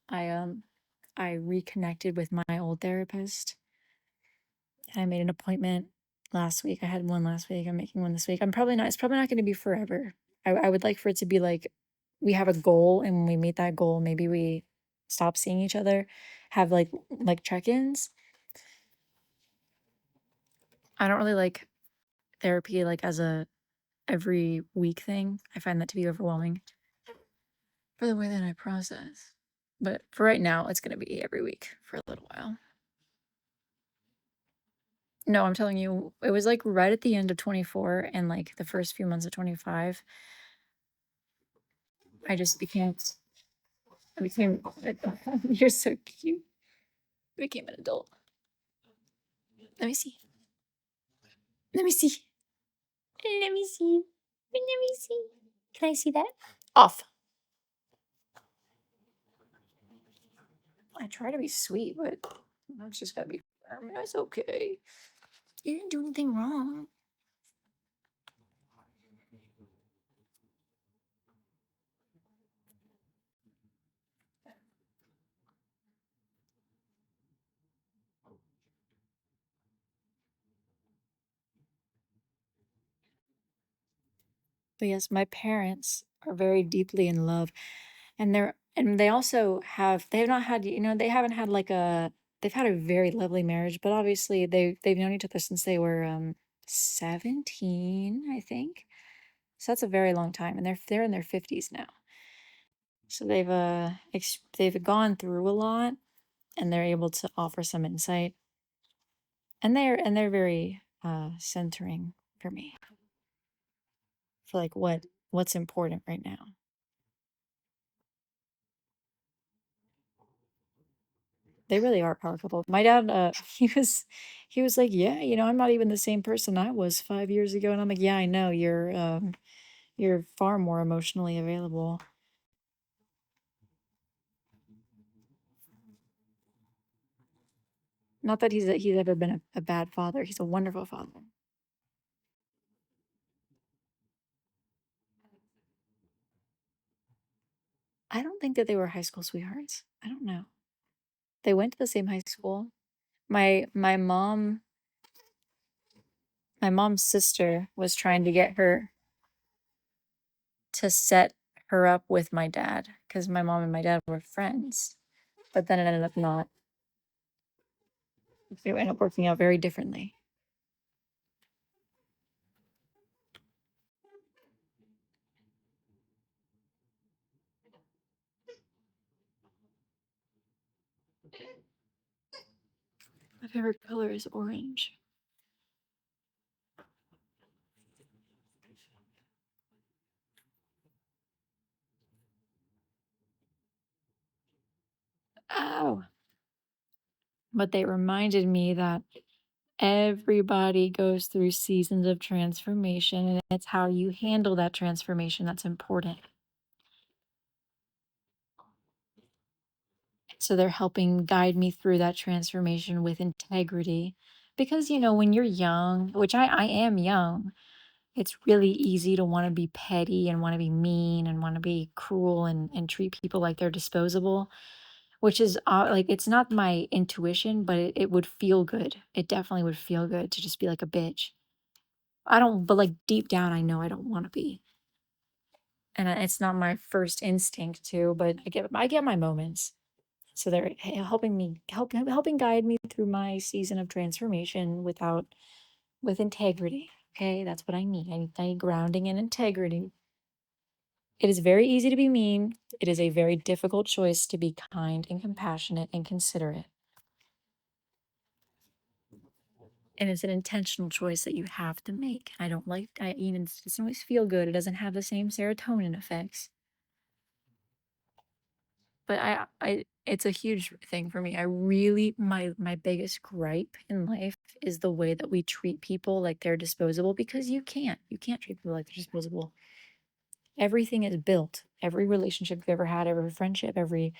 I reconnected with my old therapist. I made an appointment last week. I had one last week. I'm making one this week. It's probably not going to be forever. I would like for it to be like we have a goal, and when we meet that goal, maybe we stop seeing each other, have like check-ins. I don't really like therapy like as a every week thing. I find that to be overwhelming. for the way that I process. But for right now, it's going to be every week for a little while. No, I'm telling you, it was like right at the end of 24 and like the first few months of 25. I just became, I became, you're so cute. I became an adult. Let me see. Let me see. Let me see. Let me see. Can I see that? Off. I try to be sweet, but it's just gotta be firm. It's okay. You didn't do anything wrong. But yes, my parents are very deeply in love, and they also they've not had, they haven't had like they've had a very lovely marriage, but obviously they've known each other since they were 17, I think. So that's a very long time, and they're in their 50s now. So they've gone through a lot, and they're able to offer some insight, and they're very centering for me, for like what's important right now. They really are a power couple. My dad, he was like, yeah, I'm not even the same person I was 5 years ago, and I'm like, yeah, I know you're far more emotionally available. Not that he's ever been a bad father. He's a wonderful father. I don't think that they were high school sweethearts. I don't know. They went to the same high school. My my mom's sister was trying to get her to set her up with my dad because my mom and my dad were friends, but then it ended up not. It ended up working out very differently. My favorite color is orange. Ow. But they reminded me that everybody goes through seasons of transformation, and it's how you handle that transformation that's important. So they're helping guide me through that transformation with integrity. Because, when you're young, which I am young, it's really easy to want to be petty and want to be mean and want to be cruel and treat people like they're disposable, which is like, it's not my intuition, but it would feel good. It definitely would feel good to just be like a bitch. But like deep down, I know I don't want to be. And it's not my first instinct to, but I get my moments. So they're helping guide me through my season of transformation with integrity. Okay, that's what I need. I need grounding and integrity. It is very easy to be mean. It is a very difficult choice to be kind and compassionate and considerate. And it's an intentional choice that you have to make. I don't like, it doesn't always feel good. It doesn't have the same serotonin effects. But it's a huge thing for me. I really, my biggest gripe in life is the way that we treat people like they're disposable, because you can't treat people like they're disposable. Everything is built. Every relationship you've ever had, every friendship, every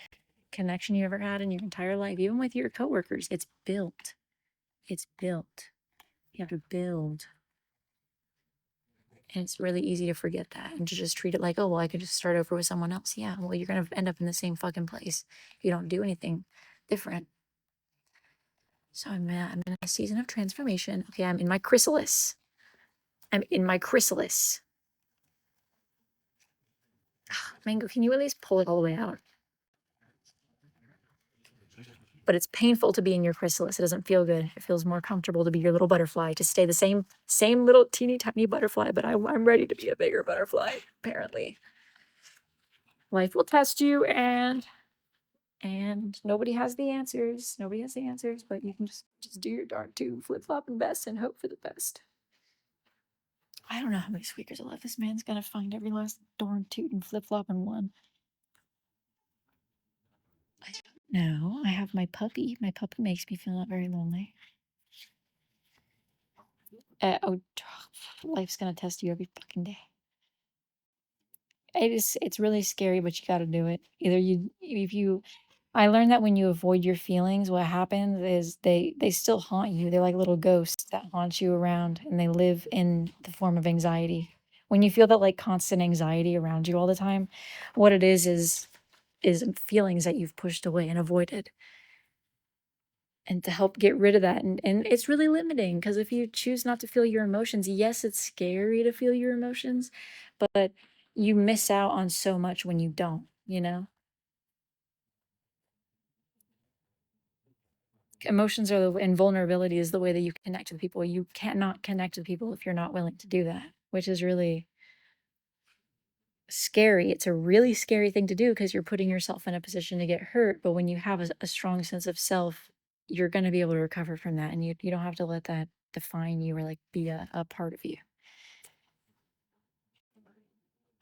connection you ever had in your entire life, even with your coworkers, it's built. It's built. You have to build. And it's really easy to forget that and to just treat it like, oh, well, I could just start over with someone else. Yeah, well, you're going to end up in the same fucking place if you don't do anything different. So I'm in a season of transformation. Okay, I'm in my chrysalis. I'm in my chrysalis. Mango, can you at least pull it all the way out? But it's painful to be in your chrysalis. It doesn't feel good. It feels more comfortable to be your little butterfly, to stay the same little teeny tiny butterfly, but I'm ready to be a bigger butterfly, apparently. Life will test you, and nobody has the answers. Nobody has the answers, but you can just do your darn to flip flop and best and hope for the best. I don't know how many squeakers are left. This man's gonna find every last darn toot and flip flop in one. I don't know. I have my puppy. My puppy makes me feel not very lonely. Oh, life's gonna test you every fucking day. It's really scary, but you gotta do it. I learned that when you avoid your feelings, what happens is they still haunt you. They're like little ghosts that haunt you around, and they live in the form of anxiety. When you feel that like constant anxiety around you all the time, what it is feelings that you've pushed away and avoided. And to help get rid of that, and it's really limiting because if you choose not to feel your emotions, yes, it's scary to feel your emotions, but you miss out on so much when you don't, you know? Emotions are and vulnerability is the way that you connect with people. You cannot connect with people if you're not willing to do that, which is really scary. It's a really scary thing to do because you're putting yourself in a position to get hurt. But when you have a strong sense of self, you're going to be able to recover from that. And you don't have to let that define you or like be a part of you.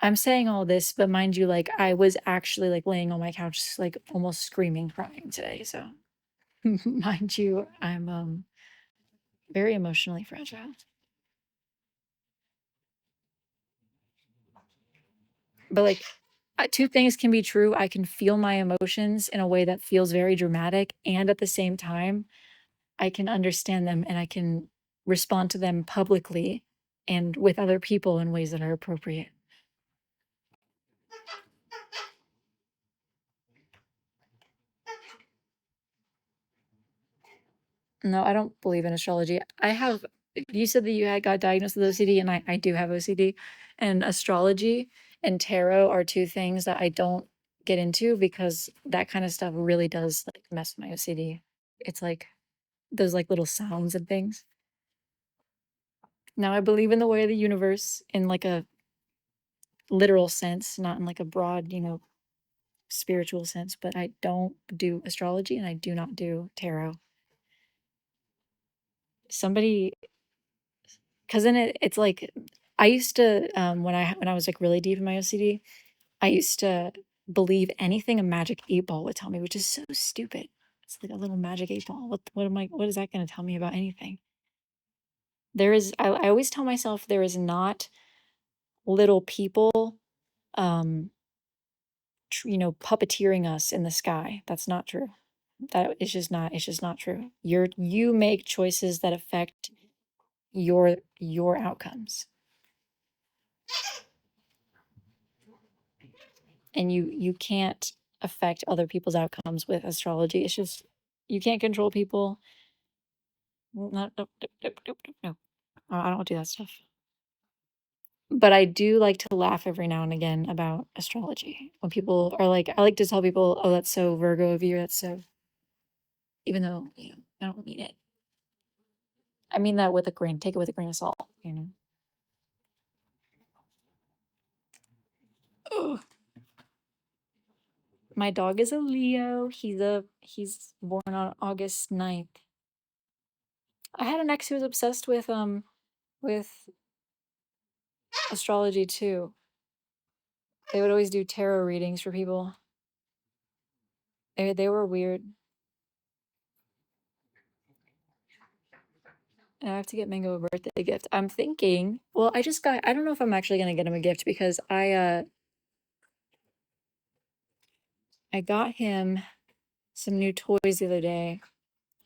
I'm saying all this, but mind you, like I was actually like laying on my couch, like almost screaming, crying today. So mind you, I'm very emotionally fragile. But like two things can be true. I can feel my emotions in a way that feels very dramatic, and at the same time, I can understand them and I can respond to them publicly and with other people in ways that are appropriate. No, I don't believe in astrology. You said that you had got diagnosed with OCD, and I do have OCD. And astrology and tarot are two things that I don't get into because that kind of stuff really does like mess with my OCD. It's like those like little sounds and things. Now I believe in the way of the universe in like a literal sense, not in like a broad, spiritual sense, but I don't do astrology and I do not do tarot. Somebody, because then it's like I used to when I was like really deep in my OCD, I used to believe anything a magic 8 ball would tell me, which is so stupid. It's like a little magic 8 ball. What is that going to tell me about anything? I always tell myself there is not little people puppeteering us in the sky. That's not true. It's just not true. You make choices that affect your outcomes. And you can't affect other people's outcomes with astrology. It's just you can't control people. No, no, no, no, no, no, no. I don't do that stuff. But I do like to laugh every now and again about astrology. When people are like, I like to tell people, "Oh, that's so Virgo of you. That's so," even though I don't mean it. I mean that with a grain. Take it with a grain of salt. Ugh. My dog is a Leo. He's born on August 9th. I had an ex who was obsessed with astrology too. They would always do tarot readings for people. They were weird. And I have to get Mango a birthday gift. I'm thinking, well, I don't know if I'm actually gonna get him a gift because I got him some new toys the other day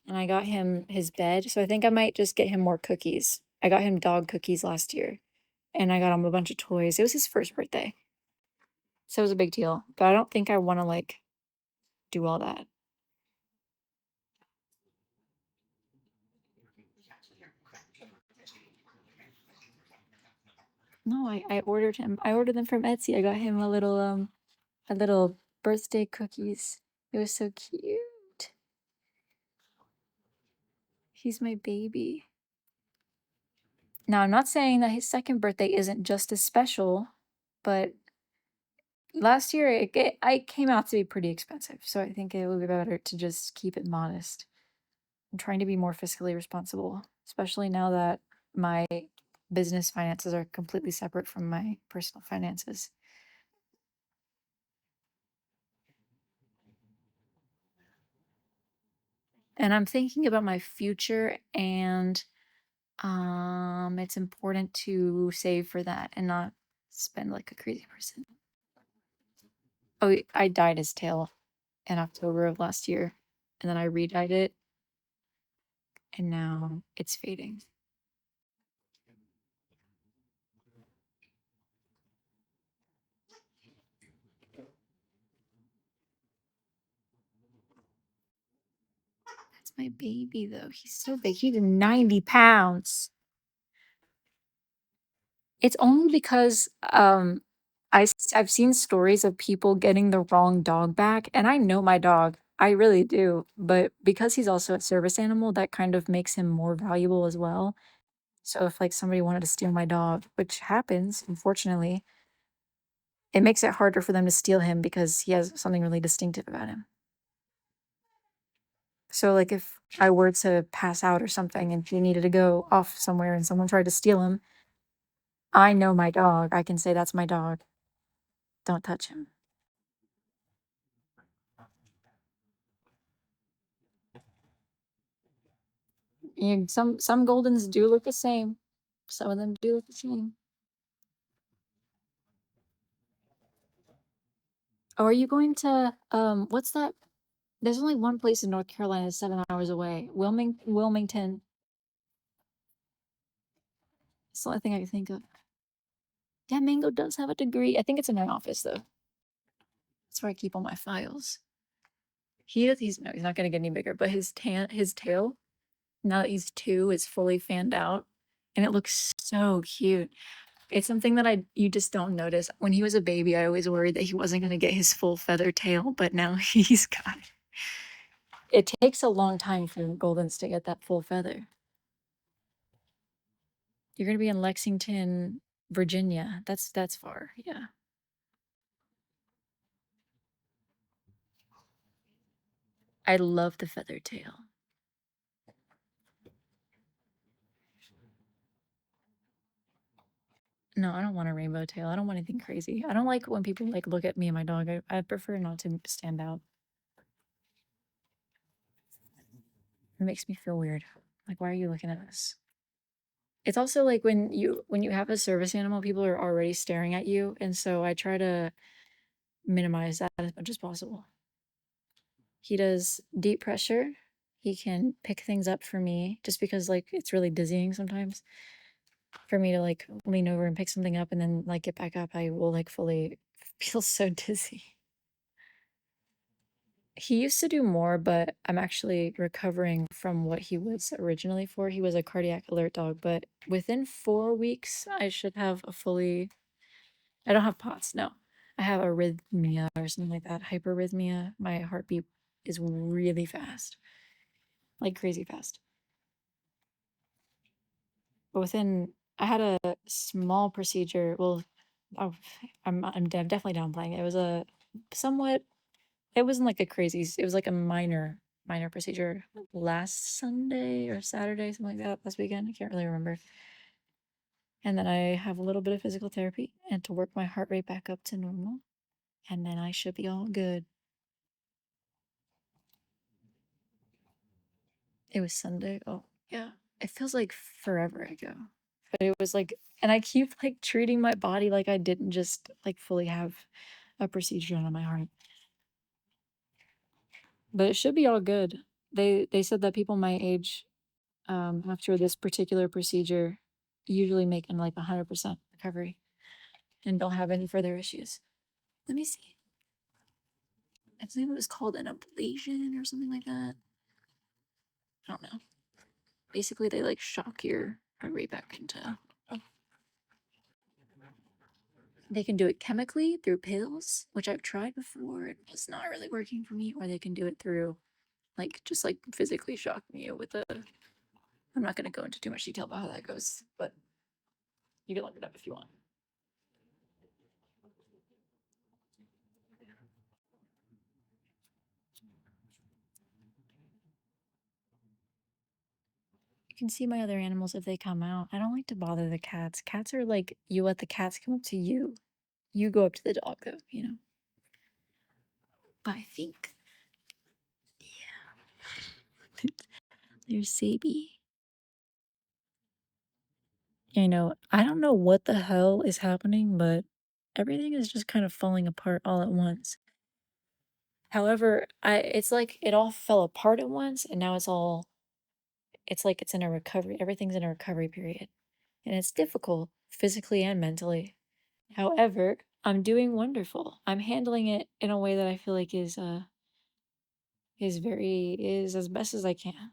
and I got him his bed. So I think I might just get him more cookies. I got him dog cookies last year and I got him a bunch of toys. It was his first birthday. So it was a big deal. But I don't think I want to like do all that. No, I ordered them from Etsy. I got him a little birthday cookies. It was so cute. He's my baby. Now, I'm not saying that his second birthday isn't just as special, but Last year, I came out to be pretty expensive, so I think it would be better to just keep it modest. I'm trying to be more fiscally responsible, especially now that my business finances are completely separate from my personal finances. And I'm thinking about my future, and it's important to save for that and not spend like a crazy person. Oh, I dyed his tail in October of last year, and then I re-dyed it, and now it's fading. That's my baby, though. He's so big. He's 90 pounds. It's only because I've seen stories of people getting the wrong dog back, and I know my dog. I really do. But because he's also a service animal, that kind of makes him more valuable as well. So if like somebody wanted to steal my dog, which happens, unfortunately, it makes it harder for them to steal him because he has something really distinctive about him. So like if I were to pass out or something and he needed to go off somewhere and someone tried to steal him, I know my dog. I can say that's my dog. Don't touch him. Some Goldens do look the same. Some of them do look the same. Oh, are you going to what's that? There's only one place in North Carolina 7 hours away. Wilmington. It's the only thing I can think of. Yeah, Mango does have a degree. I think it's in my office though. That's where I keep all my files. He's no, he's not gonna get any bigger, but his tail, now that he's 2, is fully fanned out. And it looks so cute. It's something that you just don't notice. When he was a baby, I always worried that he wasn't gonna get his full feather tail, but now he's got it. It takes a long time for Goldens to get that full feather. You're gonna be in Lexington, Virginia. That's far, yeah. I love the feather tail. No, I don't want a rainbow tail. I don't want anything crazy. I don't like when people like look at me and my dog. I prefer not to stand out. It makes me feel weird. Like, why are you looking at us? It's also like when you have a service animal, people are already staring at you, and so I try to minimize that as much as possible. He does deep pressure. He can pick things up for me just because like it's really dizzying sometimes for me to like lean over and pick something up and then like get back up. I will like fully feel so dizzy. He used to do more, but I'm actually recovering from what he was originally for. He was a cardiac alert dog, but within 4 weeks, I should have a fully. I don't have POTS, no. I have arrhythmia or something like that, hyperrhythmia. My heartbeat is really fast, like crazy fast. But I had a small procedure. Well, oh, I'm definitely downplaying it. It was a somewhat it wasn't like a crazy it was like a minor procedure last Sunday or Saturday, something like that, last weekend. I can't really remember. And then I have a little bit of physical therapy and to work my heart rate back up to normal. And then I should be all good. It was Sunday. Oh, yeah. It feels like forever ago. But it was like, and I keep like treating my body like I didn't just like fully have a procedure on my heart. But it should be all good. They said that people my age, after this particular procedure, usually make in like 100% recovery and don't have any further issues. Let me see. I think it was called an ablation or something like that. I don't know. Basically, they like shock your heart rate back into. They can do it chemically through pills, which I've tried before. It was not really working for me. Or they can do it through, like, just like physically shocking you with a. I'm not going to go into too much detail about how that goes, but you can look it up if you want. can see my other animals if they come out. I don't like to bother the cats. Cats are like, you let the cats come up to you. You go up to the dog, though, you know? But I think, yeah. There's Sabi. I know. I don't know what the hell is happening, but everything is just kind of falling apart all at once. However, it's like it all fell apart at once, and now it's like it's in a recovery. Everything's in a recovery period, and it's difficult physically and mentally. However, I'm doing wonderful. I'm handling it in a way that I feel like is as best as I can.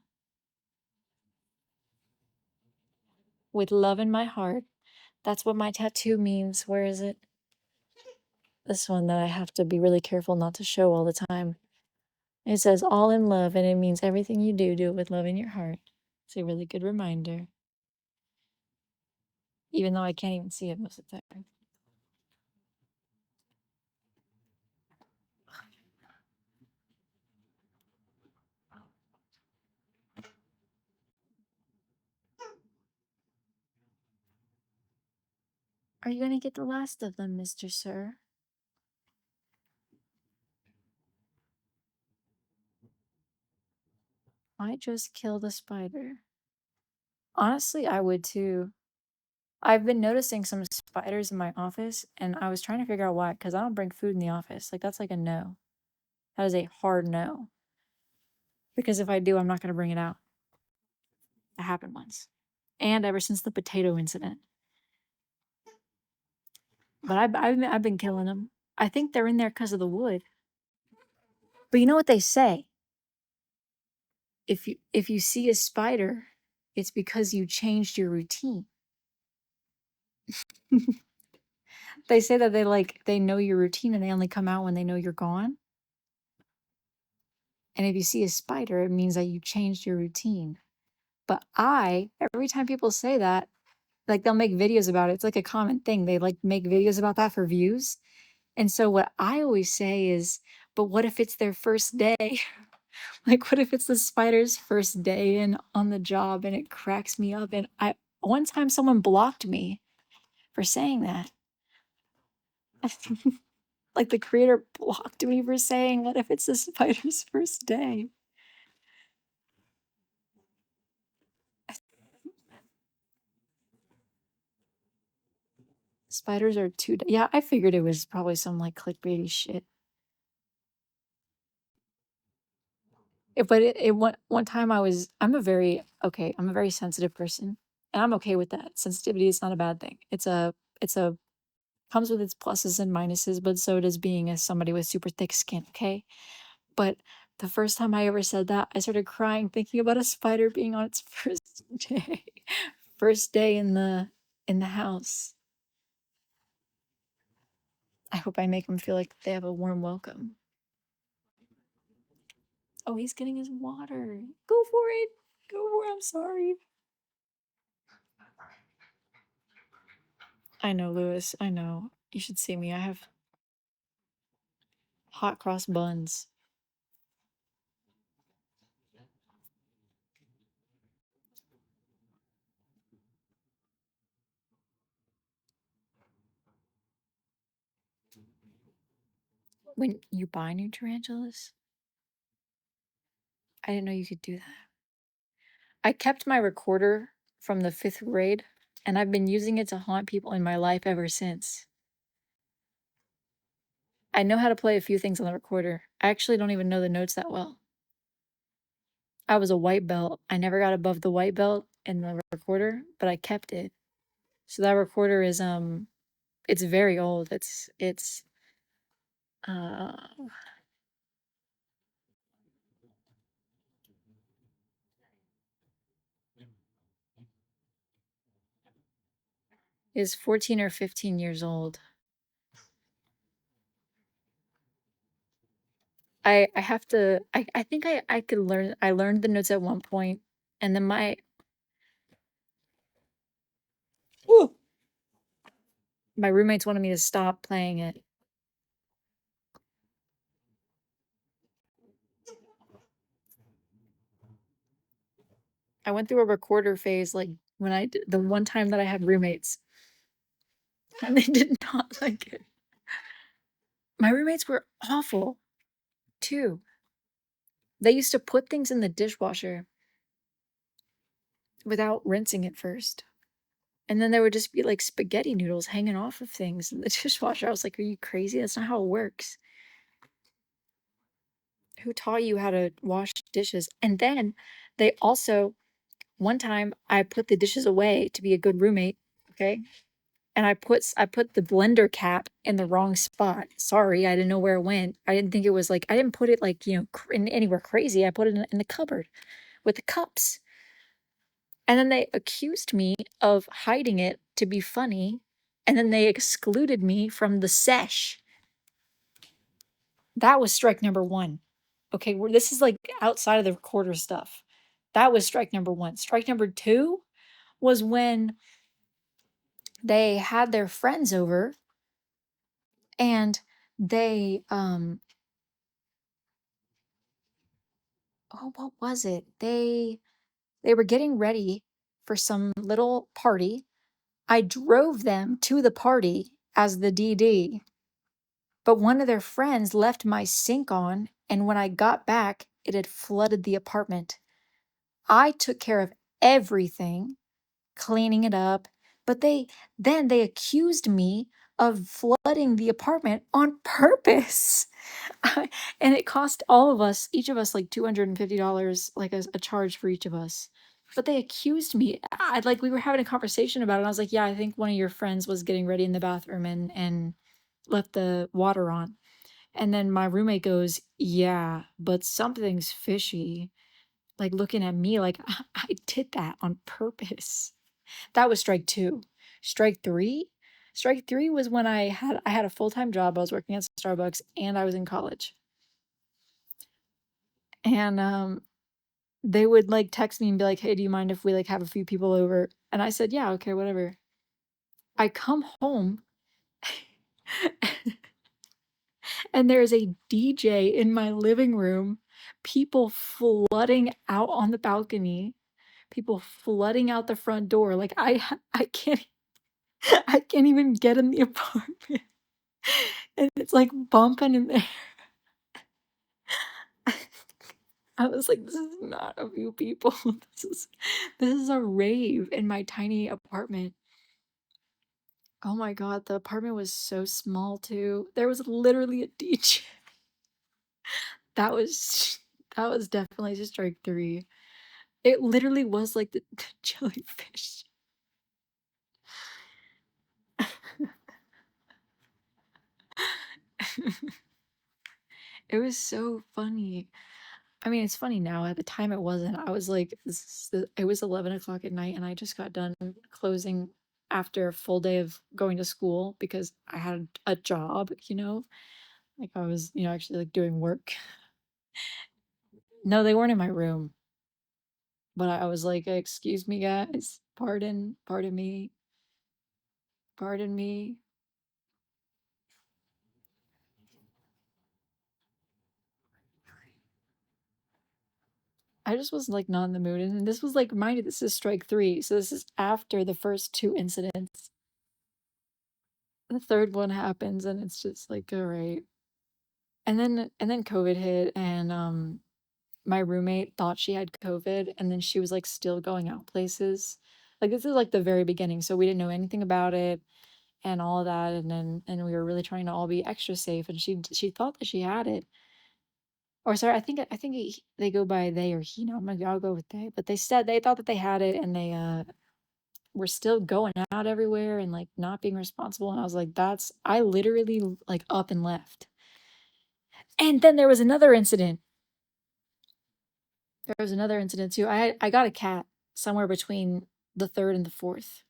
With love in my heart. That's what my tattoo means. Where is it? This one that I have to be really careful not to show all the time. It says all in love, and it means everything you do, do it with love in your heart. It's a really good reminder. Even though I can't even see it most of the time. Are you gonna get the last of them, Mr. Sir? I just killed a spider. Honestly, I would too. I've been noticing some spiders in my office, and I was trying to figure out why, because I don't bring food in the office. Like, that's like a no. That is a hard no. Because if I do, I'm not going to bring it out. That happened once. And ever since the potato incident. But I've been killing them. I think they're in there because of the wood. But you know what they say? If you see a spider, it's because you changed your routine. They say that they know your routine and they only come out when they know you're gone. And if you see a spider, it means that you changed your routine. But every time people say that, like they'll make videos about it. It's like a common thing. They like make videos about that for views. And so what I always say is, but what if it's their first day? Like what if it's the spider's first day in on the job, and it cracks me up. And one time someone blocked me for saying that. Like the creator blocked me for saying, what if it's the spider's first day? Spiders are too. Yeah, I figured it was probably some like clickbaity shit. But one time I'm a very sensitive person, and I'm okay with that. Sensitivity is not a bad thing. It's a comes with its pluses and minuses, but so does being as somebody with super thick skin, okay? But the first time I ever said that, I started crying thinking about a spider being on its first day. First day in the house. I hope I make them feel like they have a warm welcome. Oh, he's getting his water. Go for it. Go for it. I'm sorry. I know, Lewis. I know. You should see me. I have hot cross buns. When you buy new tarantulas? I didn't know you could do that. I kept my recorder from the 5th grade, and I've been using it to haunt people in my life ever since. I know how to play a few things on the recorder. I actually don't even know the notes that well. I was a white belt. I never got above the white belt in the recorder, but I kept it. So that recorder it's very old. It's uh is 14 or 15 years old. I have to I think I could learn I learned the notes at one point, and then Ooh, my roommates wanted me to stop playing it. I went through a recorder phase, like, when the one time that I had roommates, and they did not like it. My roommates were awful, too. They used to put things in the dishwasher without rinsing it first. And then there would just be, like, spaghetti noodles hanging off of things in the dishwasher. I was like, "Are you crazy? That's not how it works. Who taught you how to wash dishes?" And then they also one time, I put the dishes away to be a good roommate, okay? And I put the blender cap in the wrong spot. Sorry, I didn't know where it went. I didn't think it was, like I didn't put it, like, anywhere crazy. I put it in the cupboard with the cups. And then they accused me of hiding it to be funny, and then they excluded me from the sesh. That was strike number 1. Okay, this is, like, outside of the recorder stuff. That was strike number 1. Strike number 2 was when they had their friends over, and they, oh, what was it? They were getting ready for some little party. I drove them to the party as the DD, but one of their friends left my sink on, and when I got back, it had flooded the apartment. I took care of everything, cleaning it up, but they accused me of flooding the apartment on purpose. And it cost all of us, each of us, like $250, like a charge for each of us. But they accused me. Like, we were having a conversation about it. And I was like, yeah, I think one of your friends was getting ready in the bathroom and left the water on. And then my roommate goes, yeah, but something's fishy. Like, looking at me like I did that on purpose. That was strike 2. Strike 3? Strike 3 was when I had a full-time job. I was working at Starbucks and I was in college. And they would, like, text me and be like, "Hey, do you mind if we, like, have a few people over?" And I said, "Yeah, okay, whatever." I come home and there's a DJ in my living room, people flooding out on the balcony, people flooding out the front door. Like, I can't I can't even get in the apartment. And it's, like, bumping in there. I was like, "This is not a few people. This is a rave in my tiny apartment." Oh my god, the apartment was so small too. There was literally a DJ. That was that was definitely just strike 3. It literally was like the jellyfish. It was so funny. I mean, it's funny now. At the time, it wasn't. I was like, it was 11 o'clock at night, and I just got done closing after a full day of going to school because I had a job, Like, I was, actually, like, doing work. No, they weren't in my room, but I was like, "Excuse me, guys. Pardon me. Pardon me." I just was, like, not in the mood, and this was, like, mind you, this is strike 3, so this is after the first 2 incidents. The 3rd one happens, and it's just like, "Alright." And then COVID hit, and, my roommate thought she had COVID, and then she was, like, still going out places. Like, this is, like, the very beginning, so we didn't know anything about it and all of that, and we were really trying to all be extra safe, and she thought that she had it. Or sorry, I think they go by they or he now. I'll go with they, but they said they thought that they had it, and they were still going out everywhere and, like, not being responsible. And I was like, I literally, like, up and left. And then there was another incident. There was another incident too. I got a cat somewhere between the 3rd and the 4th.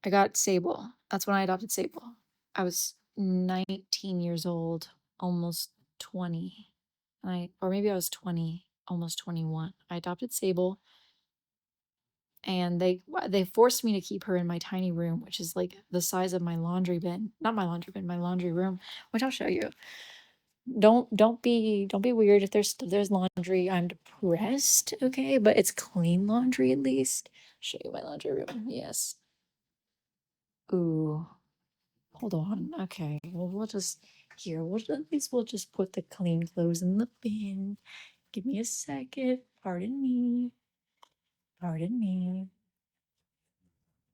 I got Sable. That's when I adopted Sable. I was 19 years old, almost 20. Or maybe I was 20, almost 21. I adopted Sable, and they forced me to keep her in my tiny room, which is, like, the size of my laundry bin. Not my laundry bin, my laundry room, which I'll show you. Don't be weird if there's laundry. I'm depressed, okay? But it's clean laundry at least. Show you my laundry room. Yes. Ooh. Hold on. Okay. Well, we'll just here. At least we'll just put the clean clothes in the bin. Give me a second. Pardon me. Pardon me.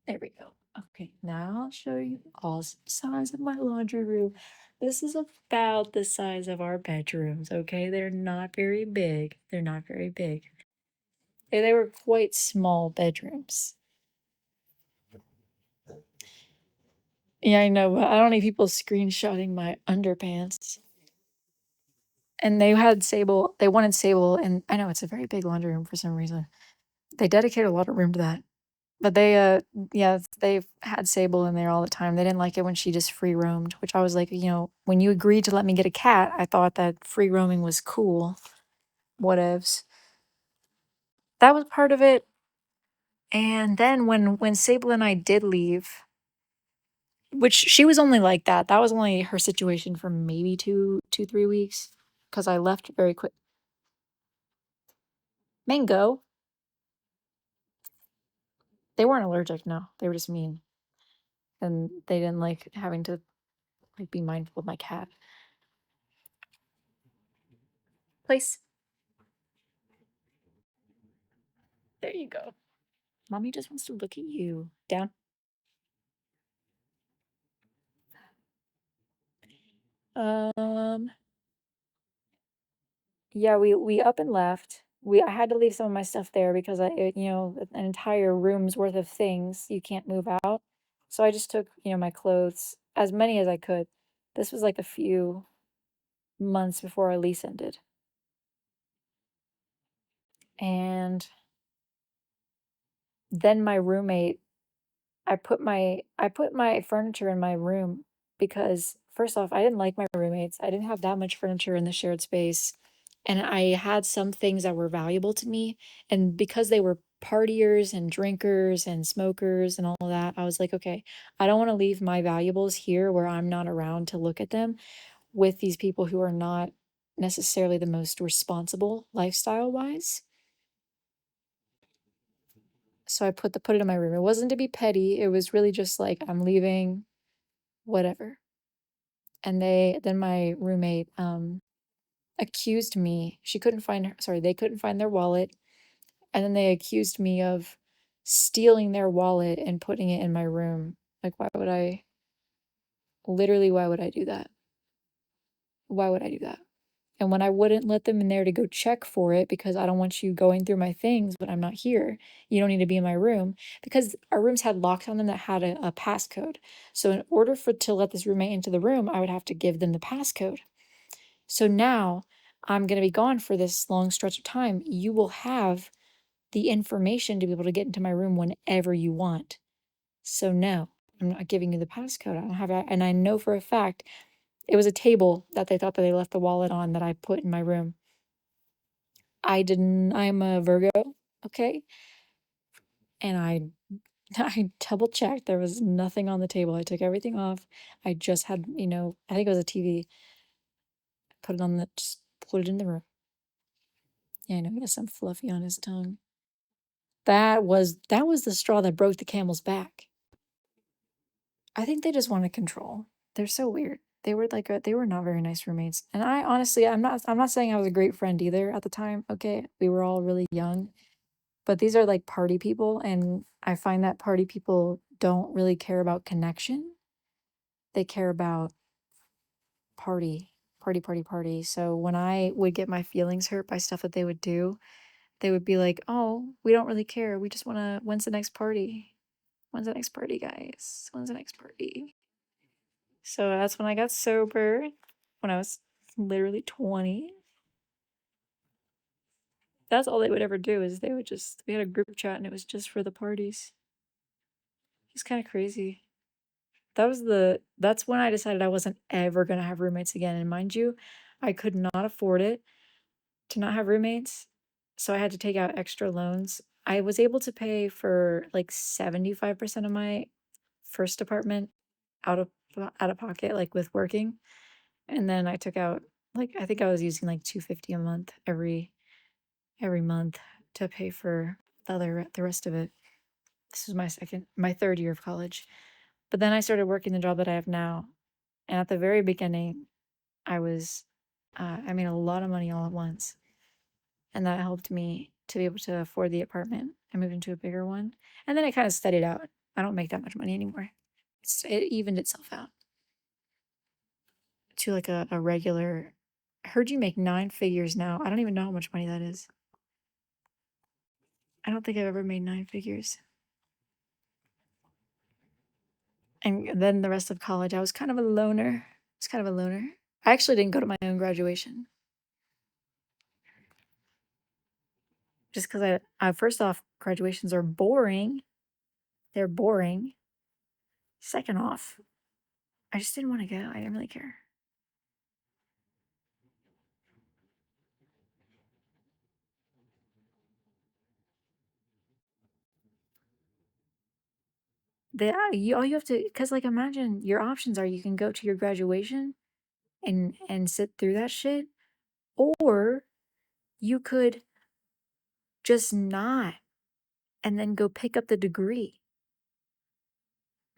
There we go. Okay, now I'll show you all size of my laundry room. This is about the size of our bedrooms, okay? They're not very big. They're not very big. They were quite small bedrooms. Yeah, I know, but I don't need people screenshotting my underpants. And they wanted sable, and I know it's a very big laundry room for some reason. They dedicate a lot of room to that. But yeah, they've had Sable in there all the time. They didn't like it when she just free roamed, which I was like, when you agreed to let me get a cat, I thought that free roaming was cool. Whatevs. That was part of it. And then when Sable and I did leave, which she was only like that. That was only her situation for maybe 3 weeks, because I left very quick. Mango. They weren't allergic, no. They were just mean, and they didn't like having to be mindful of my cat. Place. There you go. Mommy just wants to look at you. Down. Um, yeah, we up and left. I had to leave some of my stuff there because an entire room's worth of things you can't move out. So I just took, my clothes, as many as I could. This was like a few months before our lease ended. And then my roommate, I put my furniture in my room because first off, I didn't like my roommates. I didn't have that much furniture in the shared space. And I had some things that were valuable to me. And because they were partiers and drinkers and smokers and all of that, I was like, okay, I don't want to leave my valuables here where I'm not around to look at them with these people who are not necessarily the most responsible lifestyle wise. So I put it in my room. It wasn't to be petty. It was really just like I'm leaving, whatever. And then my roommate accused me. They couldn't find their wallet. And then they accused me of stealing their wallet and putting it in my room. Like, why would I do that? Why would I do that? And when I wouldn't let them in there to go check for it because I don't want you going through my things when I'm not here, you don't need to be in my room, because our rooms had locks on them that had a passcode. So in order to let this roommate into the room, I would have to give them the passcode. So now I'm going to be gone for this long stretch of time. You will have the information to be able to get into my room whenever you want. So no, I'm not giving you the passcode. I don't have it. And I know for a fact it was a table that they thought that they left the wallet on that I put in my room. I didn't, I'm a Virgo, okay? And I double checked. There was nothing on the table. I took everything off. I just had, I think it was a TV. Just put it in the room. Yeah, I know he has some fluffy on his tongue. That was the straw that broke the camel's back. I think they just wanted control. They're so weird. They were not very nice roommates. And I honestly, I'm not saying I was a great friend either at the time, okay? We were all really young. But these are like party people, and I find that party people don't really care about connection. They care about party, party, party, party. So when I would get my feelings hurt by stuff that they would do, they would be like, "Oh, we don't really care. We just want to, when's the next party? When's the next party, guys? When's the next party?" So that's when I got sober, when I was literally 20. That's all they would ever do, is we had a group chat and it was just for the parties. It's kind of crazy. That's when I decided I wasn't ever gonna have roommates again. And mind you, I could not afford it to not have roommates. So I had to take out extra loans. I was able to pay for like 75% of my first apartment out of pocket, like with working. And then I took out Like, I think I was using like 250 a month every month to pay for the rest of it. This was my third year of college. But then I started working the job that I have now. And at the very beginning, I made a lot of money all at once. And that helped me to be able to afford the apartment. I moved into a bigger one. And then it kind of steadied out. I don't make that much money anymore. It evened itself out to like a regular. I heard you make 9 figures now. I don't even know how much money that is. I don't think I've ever made 9 figures. And then the rest of college, I was kind of a loner. I actually didn't go to my own graduation. Just because first off, graduations are boring. They're boring. Second off, I just didn't want to go. I didn't really care. All you have to, because like imagine your options are you can go to your graduation and sit through that shit, or you could just not and then go pick up the degree.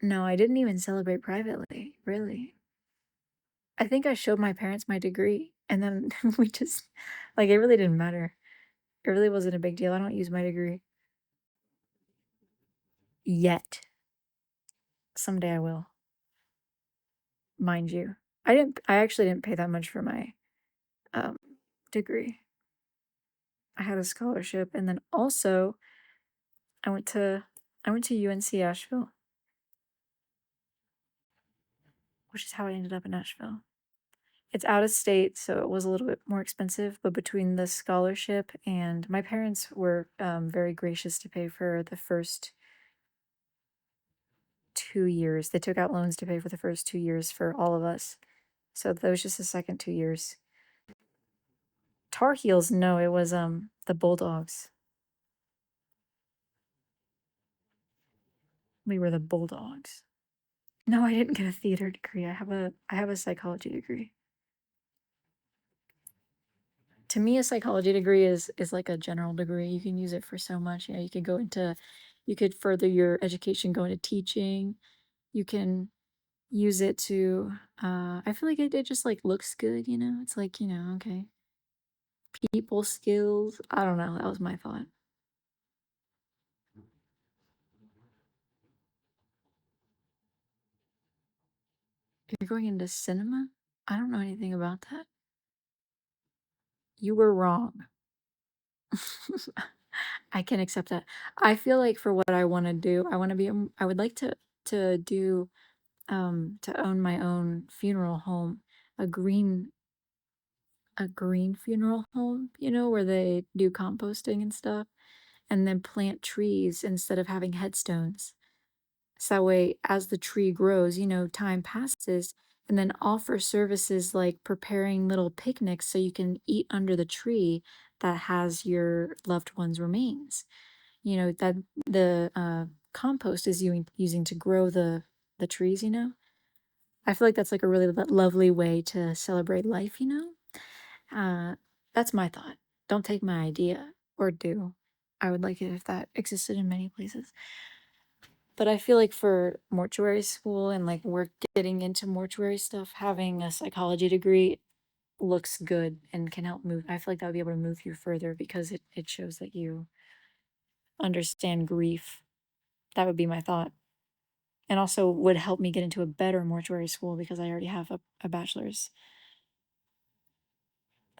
No, I didn't even celebrate privately, really. I think I showed my parents my degree and then we just like it really didn't matter. It really wasn't a big deal. I don't use my degree yet. Someday I will, mind you. I actually didn't pay that much for my um degree. I had a scholarship and then also I went to UNC Asheville, which is how I ended up in Nashville. It's out of state, so it was a little bit more expensive, but between the scholarship and my parents were very gracious to pay for the first 2 years. They took out loans to pay for the first 2 years for all of us. So that was just the second 2 years. Tar Heels, no, it was the Bulldogs. We were the Bulldogs. No, I didn't get a theater degree. I have a psychology degree. To me, a psychology degree is like a general degree. You can use it for so much. You could further your education, go into teaching. You can use it to I feel like it just like looks good, you know? It's like, okay. People skills. I don't know. That was my thought. You're going into cinema? I don't know anything about that. You were wrong. I can accept that. I feel like for what I want to do, I would like to do to own my own funeral home, a green funeral home, where they do composting and stuff, and then plant trees instead of having headstones. So that way, as the tree grows, time passes, and then offer services like preparing little picnics so you can eat under the tree that has your loved one's remains. That the compost is using to grow the trees. I feel like that's like a really lovely way to celebrate life. That's my thought. Don't take my idea, or do. I would like it if that existed in many places. But I feel like for mortuary school and like we're getting into mortuary stuff, having a psychology degree looks good and can help move. I feel like that would be able to move you further because it shows that you understand grief. That would be my thought. And also would help me get into a better mortuary school because I already have a bachelor's.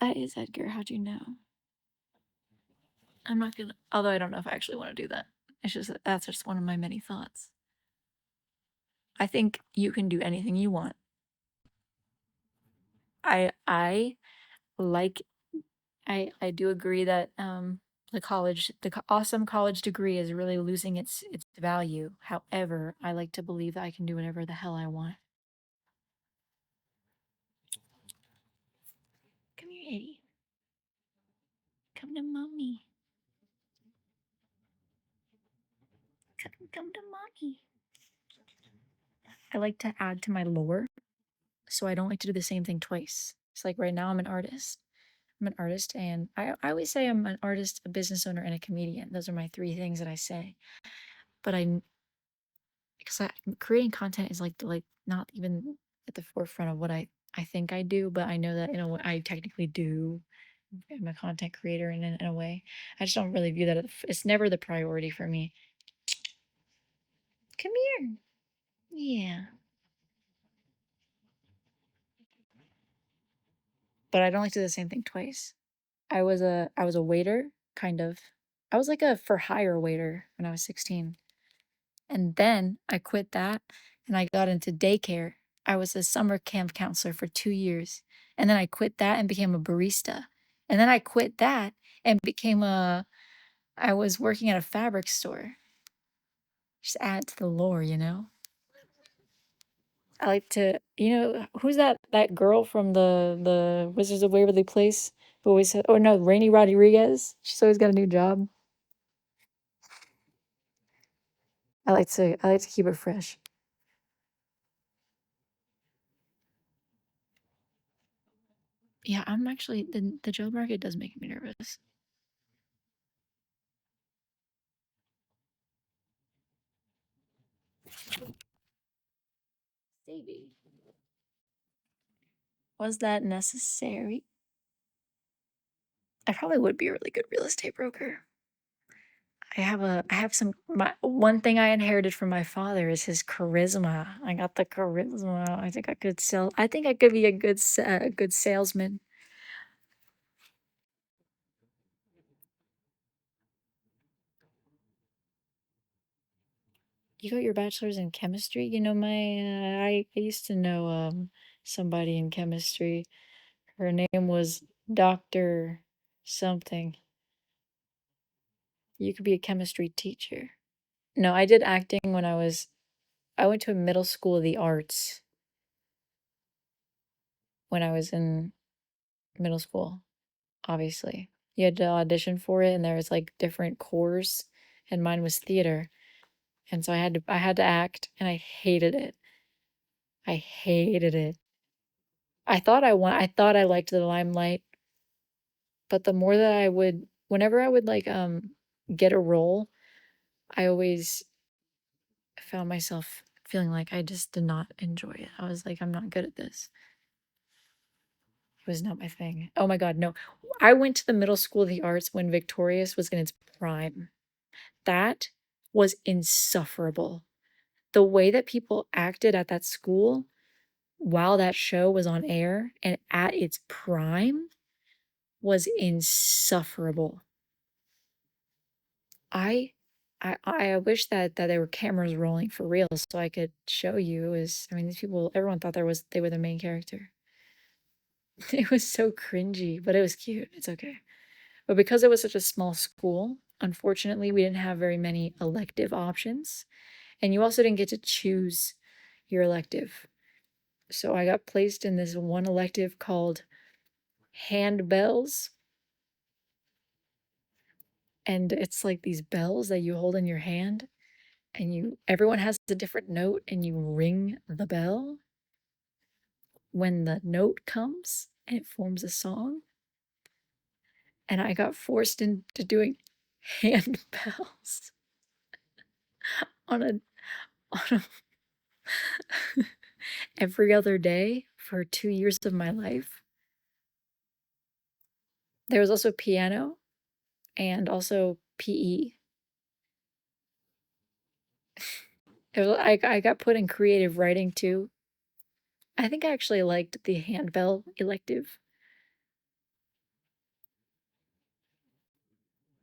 That is Edgar. How'd you know? I'm not gonna, although I don't know if I actually want to do that. It's just that's just one of my many thoughts. I think you can do anything you want. I like I do agree that the awesome college degree is really losing its value. However, I like to believe that I can do whatever the hell I want. Come here, Eddie. Come to mommy. Come to mommy. I like to add to my lore, so I don't like to do the same thing twice. It's like right now I'm an artist. I'm an artist, and I always say I'm an artist, a business owner, and a comedian. Those are my three things that I say. But because creating content is like not even at the forefront of what I think I do, but I know that in a way I technically do. I'm a content creator in a way. I just don't really view that. It's never the priority for me. Come here. Yeah. But I don't like to do the same thing twice. I was a waiter, kind of. I was like a for hire waiter when I was 16. And then I quit that and I got into daycare. I was a summer camp counselor for 2 years. And then I quit that and became a barista. And then I quit that and became a I was working at a fabric store. Just add to the lore, you know? I like to, who's that girl from the Wizards of Waverly Place who always oh no, Rainy Rodriguez. She's always got a new job. I like to keep it fresh. Yeah, I'm actually the job market does make me nervous. Maybe. Was that necessary? I probably would be a really good real estate broker. I have some my one thing I inherited from my father is his charisma. I got the charisma. I think I could be a good salesman. You got your bachelor's in chemistry? You know, I used to know somebody in chemistry. Her name was Dr. something. You could be a chemistry teacher. No, I did acting when I went to a middle school of the arts when I was in middle school, obviously. You had to audition for it and there was like different cores and mine was theater. And so I had to act and I hated it. I hated it. I thought I liked the limelight, but the more that whenever I would like get a role, I always found myself feeling like I just did not enjoy it. I was like, I'm not good at this. It was not my thing. Oh my God, no. I went to the middle school of the arts when Victorious was in its prime. That was insufferable. The way that people acted at that school while that show was on air and at its prime was insufferable. I I wish that there were cameras rolling for real so I could show you. I mean, these people, everyone thought they were the main character. It was so cringy, but it was cute. It's okay. But because it was such a small school, unfortunately, we didn't have very many elective options. And you also didn't get to choose your elective. So I got placed in this one elective called handbells. And it's like these bells that you hold in your hand and everyone has a different note and you ring the bell when the note comes and it forms a song. And I got forced into doing handbells on a on a every other day for 2 years of my life. There was also piano and also PE. I got put in creative writing too. I think I actually liked the handbell elective.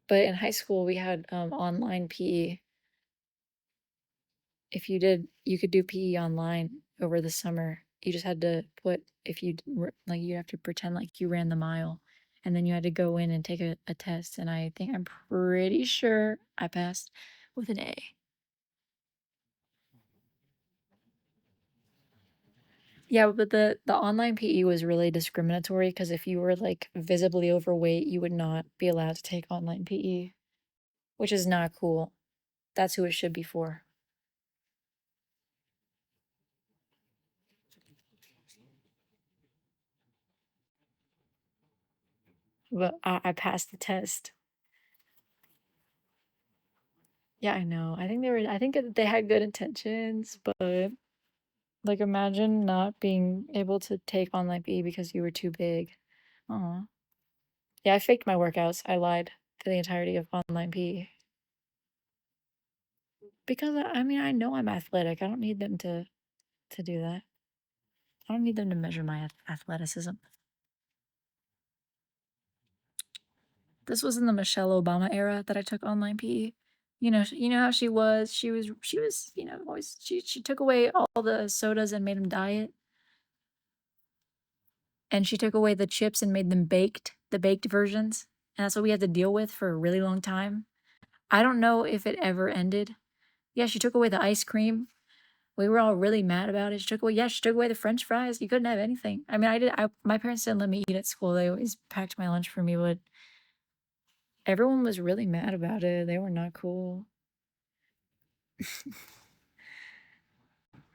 But in high school we had online PE. If you could do PE online over the summer. You just had to put if you like you have to pretend like you ran the mile and then you had to go in and take a test and I'm pretty sure I passed with an A. Yeah, but the online PE was really discriminatory because if you were like visibly overweight, you would not be allowed to take online PE, which is not cool. That's who it should be for. but I passed the test. Yeah, I know. I think that they had good intentions, but like imagine not being able to take online PE because you were too big. Aw. Yeah, I faked my workouts. I lied for the entirety of online PE. Because I mean, I know I'm athletic. I don't need them to do that. I don't need them to measure my athleticism. This was in the Michelle Obama era that I took online PE. You know how she was. She was, always she took away all the sodas and made them diet, and she took away the chips and made them the baked versions. And that's what we had to deal with for a really long time. I don't know if it ever ended. Yeah, she took away the ice cream. We were all really mad about it. She took away the French fries. You couldn't have anything. I mean, my parents didn't let me eat at school. They always packed my lunch for me, but everyone was really mad about it. They were not cool.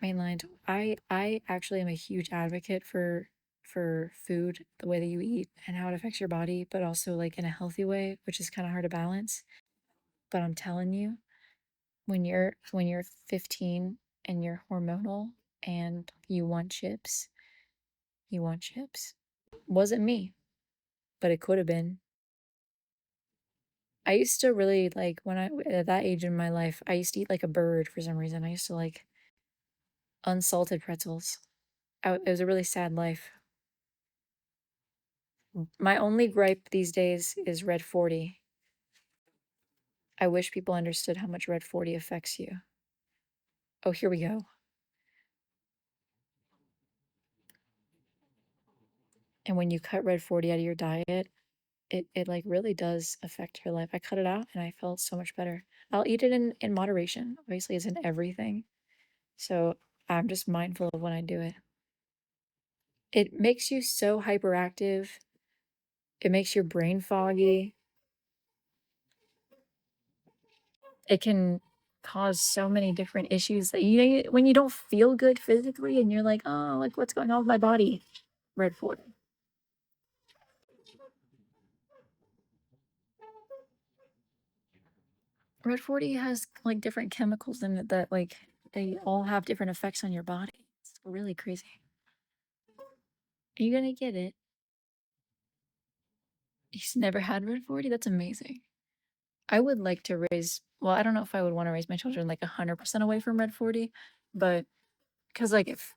Mainland. I actually am a huge advocate for food, the way that you eat and how it affects your body, but also like in a healthy way, which is kind of hard to balance. But I'm telling you, when you're 15 and you're hormonal and you want chips, you want chips. Wasn't me, but it could have been. I used to really like when I at that age in my life, I used to eat like a bird for some reason. I used to like unsalted pretzels. It was a really sad life. My only gripe these days is Red 40. I wish people understood how much Red 40 affects you. Oh, here we go. And when you cut Red 40 out of your diet, it like really does affect your life. I cut it out and I felt so much better. I'll eat it in moderation. Obviously, it's in everything. So I'm just mindful of when I do it. It makes you so hyperactive. It makes your brain foggy. It can cause so many different issues that when you don't feel good physically and you're like, oh, like what's going on with my body? Red 40. Red 40 has like different chemicals in it that like they all have different effects on your body. It's really crazy. Are you gonna get it? He's never had Red 40? That's amazing. I would like to raise, well, I don't know if I would want to raise my children like 100% away from Red 40, but because like if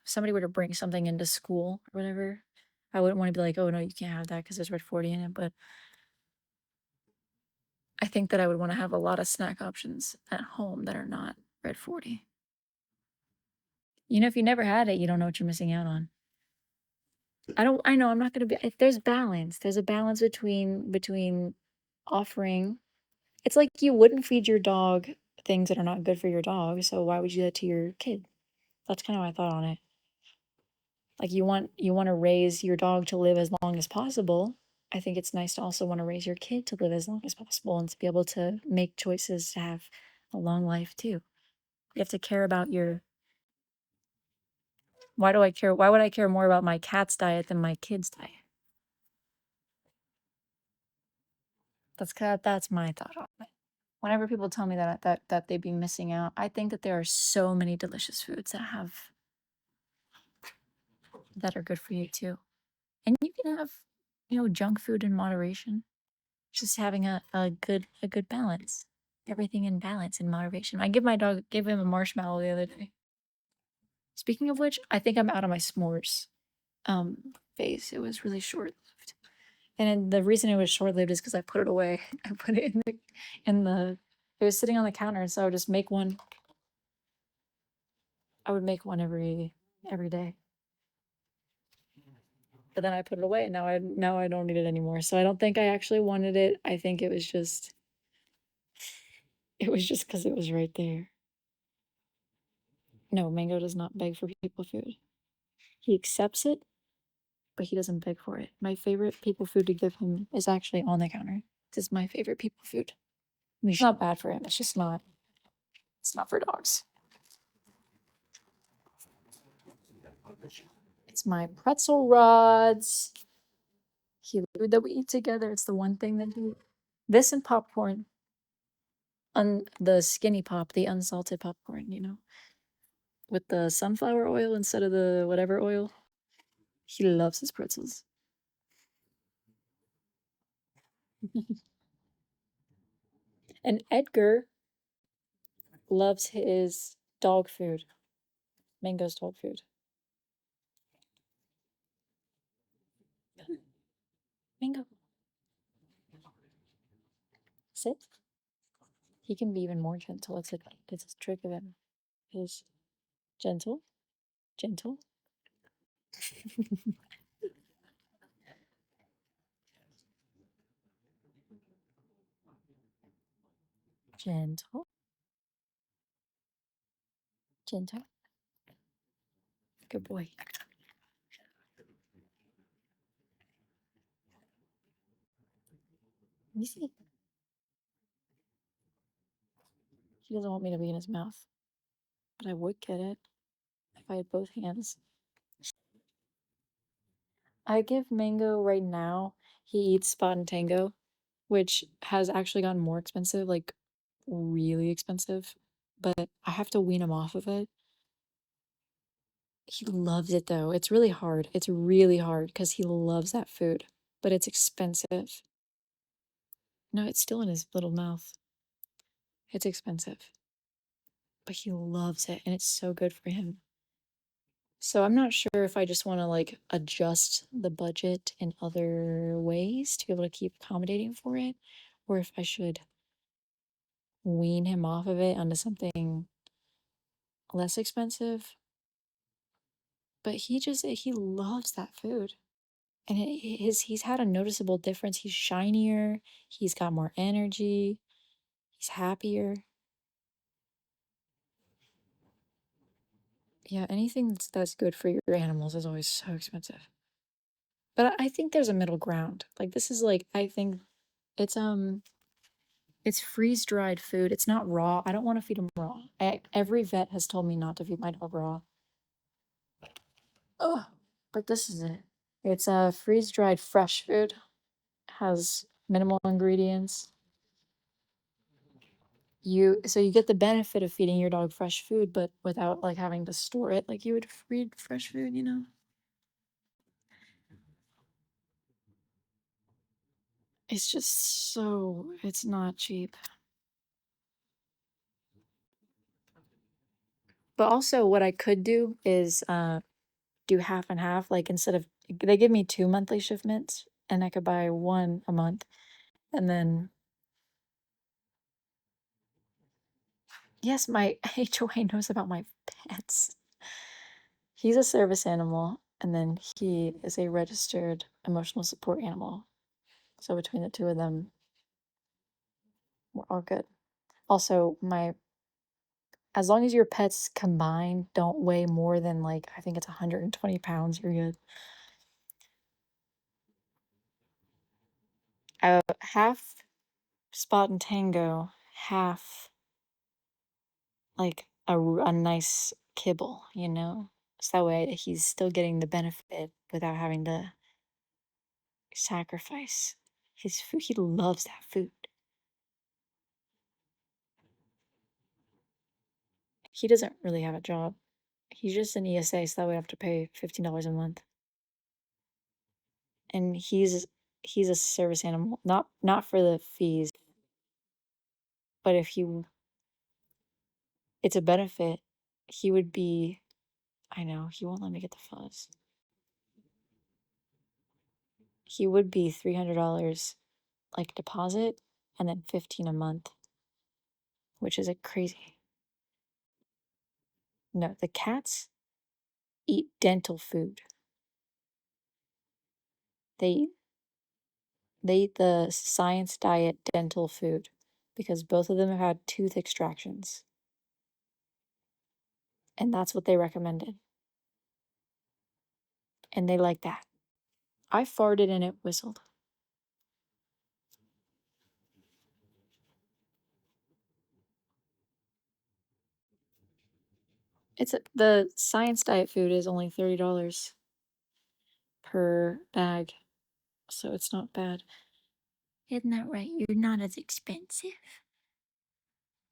somebody were to bring something into school or whatever, I wouldn't want to be like, oh no, you can't have that because there's Red 40 in it. But I think that I would want to have a lot of snack options at home that are not Red 40. If you never had it, you don't know what you're missing out on. I know I'm not gonna be there's balance. There's a balance between offering. It's like you wouldn't feed your dog things that are not good for your dog, so why would you do that to your kid? That's kind of my thought on it. Like you want to raise your dog to live as long as possible. I think it's nice to also want to raise your kid to live as long as possible and to be able to make choices to have a long life too. You have to care about your why do I care? Why would I care more about my cat's diet than my kid's diet? That's my thought on it. Whenever people tell me that they'd be missing out, I think that there are so many delicious foods that are good for you too. And you can have, junk food in moderation. Just having a good balance. Everything in balance in moderation. I gave him a marshmallow the other day. Speaking of which, I think I'm out of my s'mores phase. It was really short lived. And the reason it was short lived is because I put it away. I put it in the it was sitting on the counter, so I would just make one. I would make one every day. But then I put it away and now I don't need it anymore. So I don't think I actually wanted it. I think it was just because it was right there. No, Mango does not beg for people food. He accepts it, but he doesn't beg for it. My favorite people food to give him is actually on the counter. This is my favorite people food. I mean, it's not bad for him. It's just not. It's not for dogs. It's my pretzel rods. Food that we eat together. It's the one thing that he. This and popcorn. The skinny pop, the unsalted popcorn, with the sunflower oil instead of the whatever oil. He loves his pretzels. And Edgar loves his dog food. Mango's dog food. Mango. Sit. He can be even more gentle. It's a trick of him. He's gentle. Gentle. Gentle. Gentle. Good boy. You see? He doesn't want me to be in his mouth. But I would get it if I had both hands. I give Mango right now, he eats Spot and Tango, which has actually gotten more expensive, like really expensive. But I have to wean him off of it. He loves it though. It's really hard. It's really hard because he loves that food, but it's expensive. No, it's still in his little mouth. It's expensive, but he loves it and it's so good for him. So I'm not sure if I just want to like adjust the budget in other ways to be able to keep accommodating for it, or if I should wean him off of it onto something less expensive. But he loves that food. And he's had a noticeable difference. He's shinier, he's got more energy, he's happier. Yeah, anything that's good for your animals is always so expensive. But I think there's a middle ground. Like this is like I think it's it's freeze-dried food. It's not raw. I don't want to feed him raw. Every vet has told me not to feed my dog raw. Ugh, but this is it. It's a freeze-dried fresh food. Has minimal ingredients. You get the benefit of feeding your dog fresh food, but without like having to store it like you would feed fresh food. It's just it's not cheap. But also what I could do is do half and half. Like instead of they give me 2 monthly shipments and I could buy one a month. And then yes, my HOA knows about my pets. He's a service animal and then he is a registered emotional support animal. So between the two of them, we're all good. Also, as long as your pets combined don't weigh more than like I think it's 120 pounds, you're good. Half Spot and Tango, half like a nice kibble. So that way he's still getting the benefit without having to sacrifice his food. He loves that food. He doesn't really have a job. He's just an ESA, so that way I have to pay $15 a month. And he's a service animal, not for the fees, but if he it's a benefit, he would be I know, he won't let me get the fuzz. He would be $300 like deposit and then 15 a month, which is a crazy. No, the cats eat dental food. They they eat the science diet dental food because both of them have had tooth extractions. And that's what they recommended. And they like that. I farted and it whistled. The science diet food is only $30 per bag. so it's not bad. Isn't that right? You're not as expensive.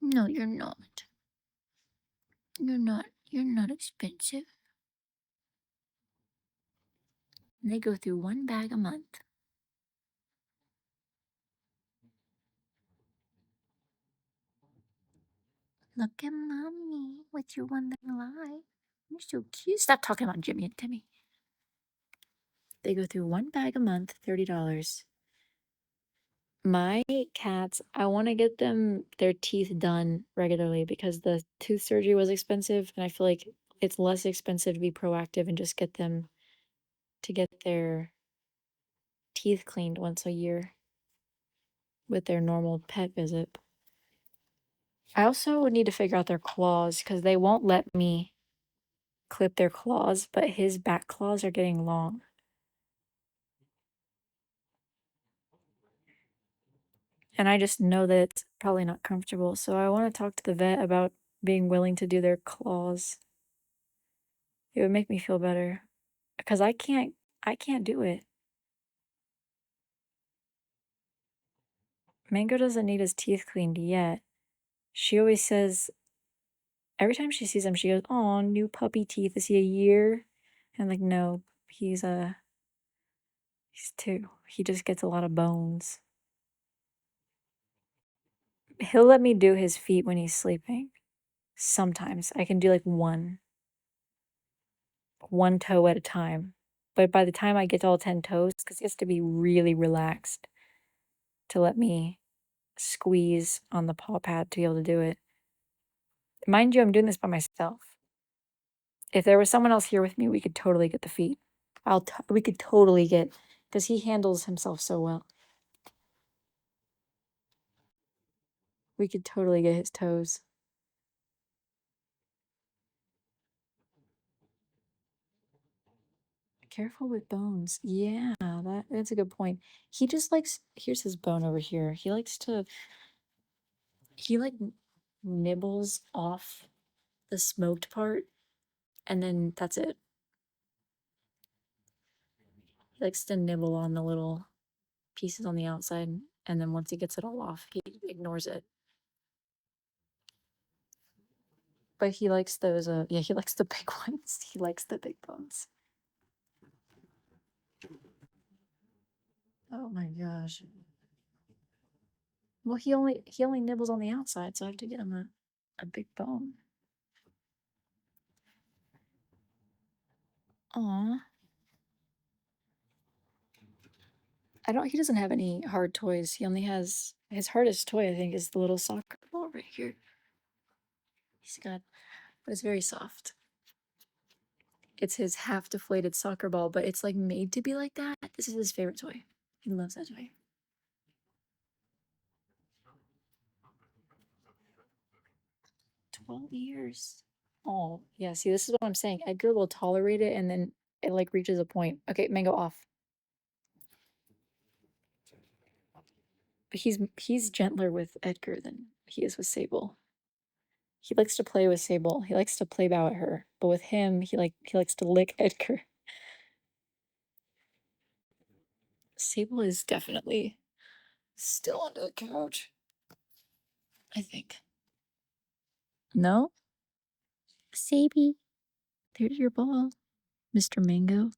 No, you're not. You're not. You're not expensive. They go through one bag a month. Look at mommy with your wondering eye. You're so cute. Stop talking about Jimmy and Timmy. They go through one bag a month, $30. My cats, I want to get them their teeth done regularly because the tooth surgery was expensive, and I feel like it's less expensive to be proactive and just get them to get their teeth cleaned once a year with their normal pet visit. I also would need to figure out their claws because they won't let me clip their claws, but his back claws are getting long. And I just know that it's probably not comfortable. So I want to talk to the vet about being willing to do their claws. It would make me feel better because I can't do it. Mango doesn't need his teeth cleaned yet. She always says every time she sees him, she goes, "Oh, new puppy teeth. Is he a year?" And I'm like, no, he's 2. He just gets a lot of bones. He'll let me do his feet when he's sleeping. Sometimes I can do like one toe at a time. But by the time I get to all 10 toes, because he has to be really relaxed to let me squeeze on the paw pad to be able to do it. Mind you, I'm doing this by myself. If there was someone else here with me, we could totally get the feet. We could totally get, because he handles himself so well. We could totally get his toes. Careful with bones. Yeah, that's a good point. He just likes, here's his bone over here. He like nibbles off the smoked part, and then that's it. He likes to nibble on the little pieces on the outside, and then once he gets it all off, he ignores it. But he likes those, yeah, he likes the big ones. He likes the big bones. Oh my gosh. Well, he only nibbles on the outside, so I have to get him a big bone. Aw. He doesn't have any hard toys. He only has, his hardest toy, I think, is the little soccer ball right here. He's got, but it's very soft. It's his half deflated soccer ball, but it's like made to be like that. This is his favorite toy. He loves that toy. 12 years. Oh, yeah. See, this is what I'm saying. Edgar will tolerate it, and then it like reaches a point. Okay, Mango off. But he's gentler with Edgar than he is with Sable. He likes to play with Sable. He likes to play bow at her. But with him, he likes to lick Edgar. Sable is definitely still under the couch, I think. No? Saby, there's your ball, Mr. Mango.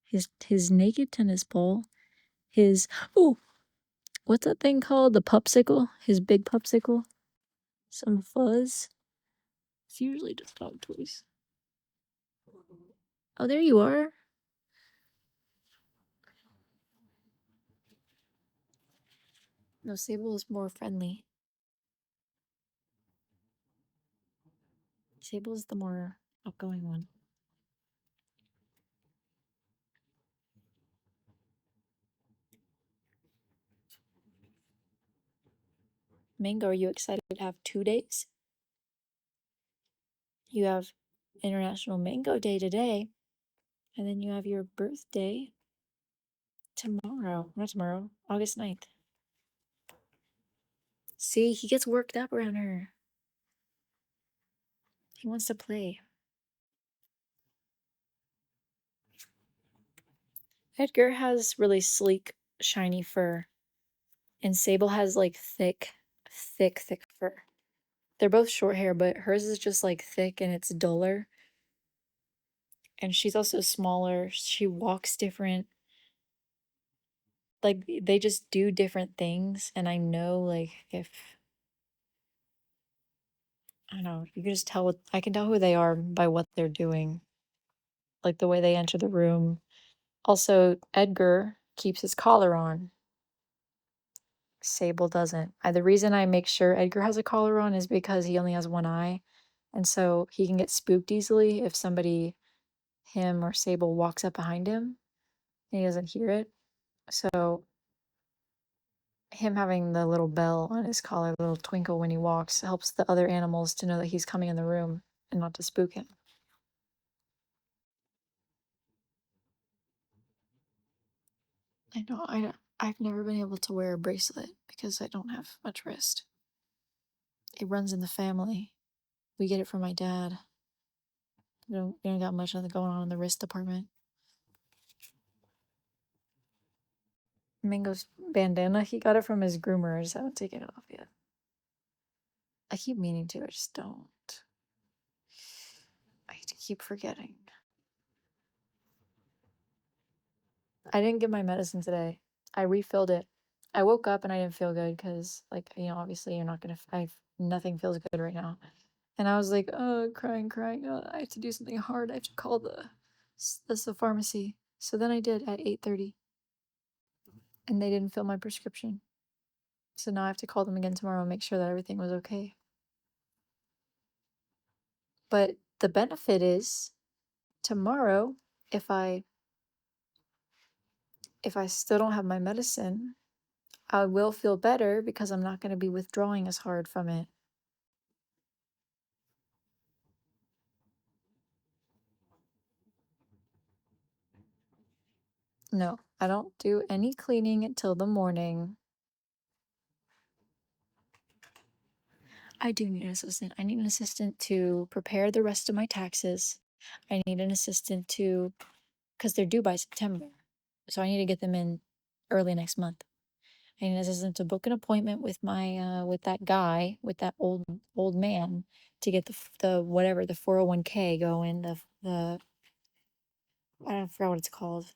His naked tennis ball. What's that thing called? The popsicle? His big popsicle? Some fuzz? It's usually just dog toys. Oh, there you are. No, Sable is more friendly. Sable is the more outgoing one. Mango, are you excited to have 2 days? You have International Mango Day today, and then you have your birthday tomorrow. Not tomorrow, August 9th. See, he gets worked up around her. He wants to play. Edgar has really sleek, shiny fur, and Sable has like thick fur. They're both short hair, but hers is just like thick and it's duller. And she's also smaller. She walks different. Like they just do different things. And I know, like, if I don't know, you can just tell what I can tell who they are by what they're doing, like the way they enter the room. Also, Edgar keeps his collar on. Sable doesn't. The reason I make sure Edgar has a collar on is because he only has one eye. And so he can get spooked easily if somebody, him or Sable, walks up behind him and he doesn't hear it. So him having the little bell on his collar, the little twinkle when he walks, helps the other animals to know that he's coming in the room and not to spook him. I know, I've never been able to wear a bracelet because I don't have much wrist. It runs in the family. We get it from my dad. We don't got much of going on in the wrist department. Mango's bandana, he got it from his groomer. I just haven't taken it off yet. I keep meaning to, I just don't. I keep forgetting. I didn't get my medicine today. I refilled it. I woke up and I didn't feel good because, like, obviously you're not gonna. Nothing feels good right now, and I was like, oh, crying. Oh, I have to do something hard. I have to call the pharmacy. So then I did at 8:30, and they didn't fill my prescription. So now I have to call them again tomorrow and make sure that everything was okay. But the benefit is tomorrow, if I still don't have my medicine, I will feel better because I'm not going to be withdrawing as hard from it. No, I don't do any cleaning until the morning. I do need an assistant. I need an assistant to prepare the rest of my taxes. I need an assistant to, because they're due by September. So I need to get them in early next month. I need an assistant to book an appointment with my with that guy, with that old man, to get the whatever, the 401k going, the I don't forget what it's called.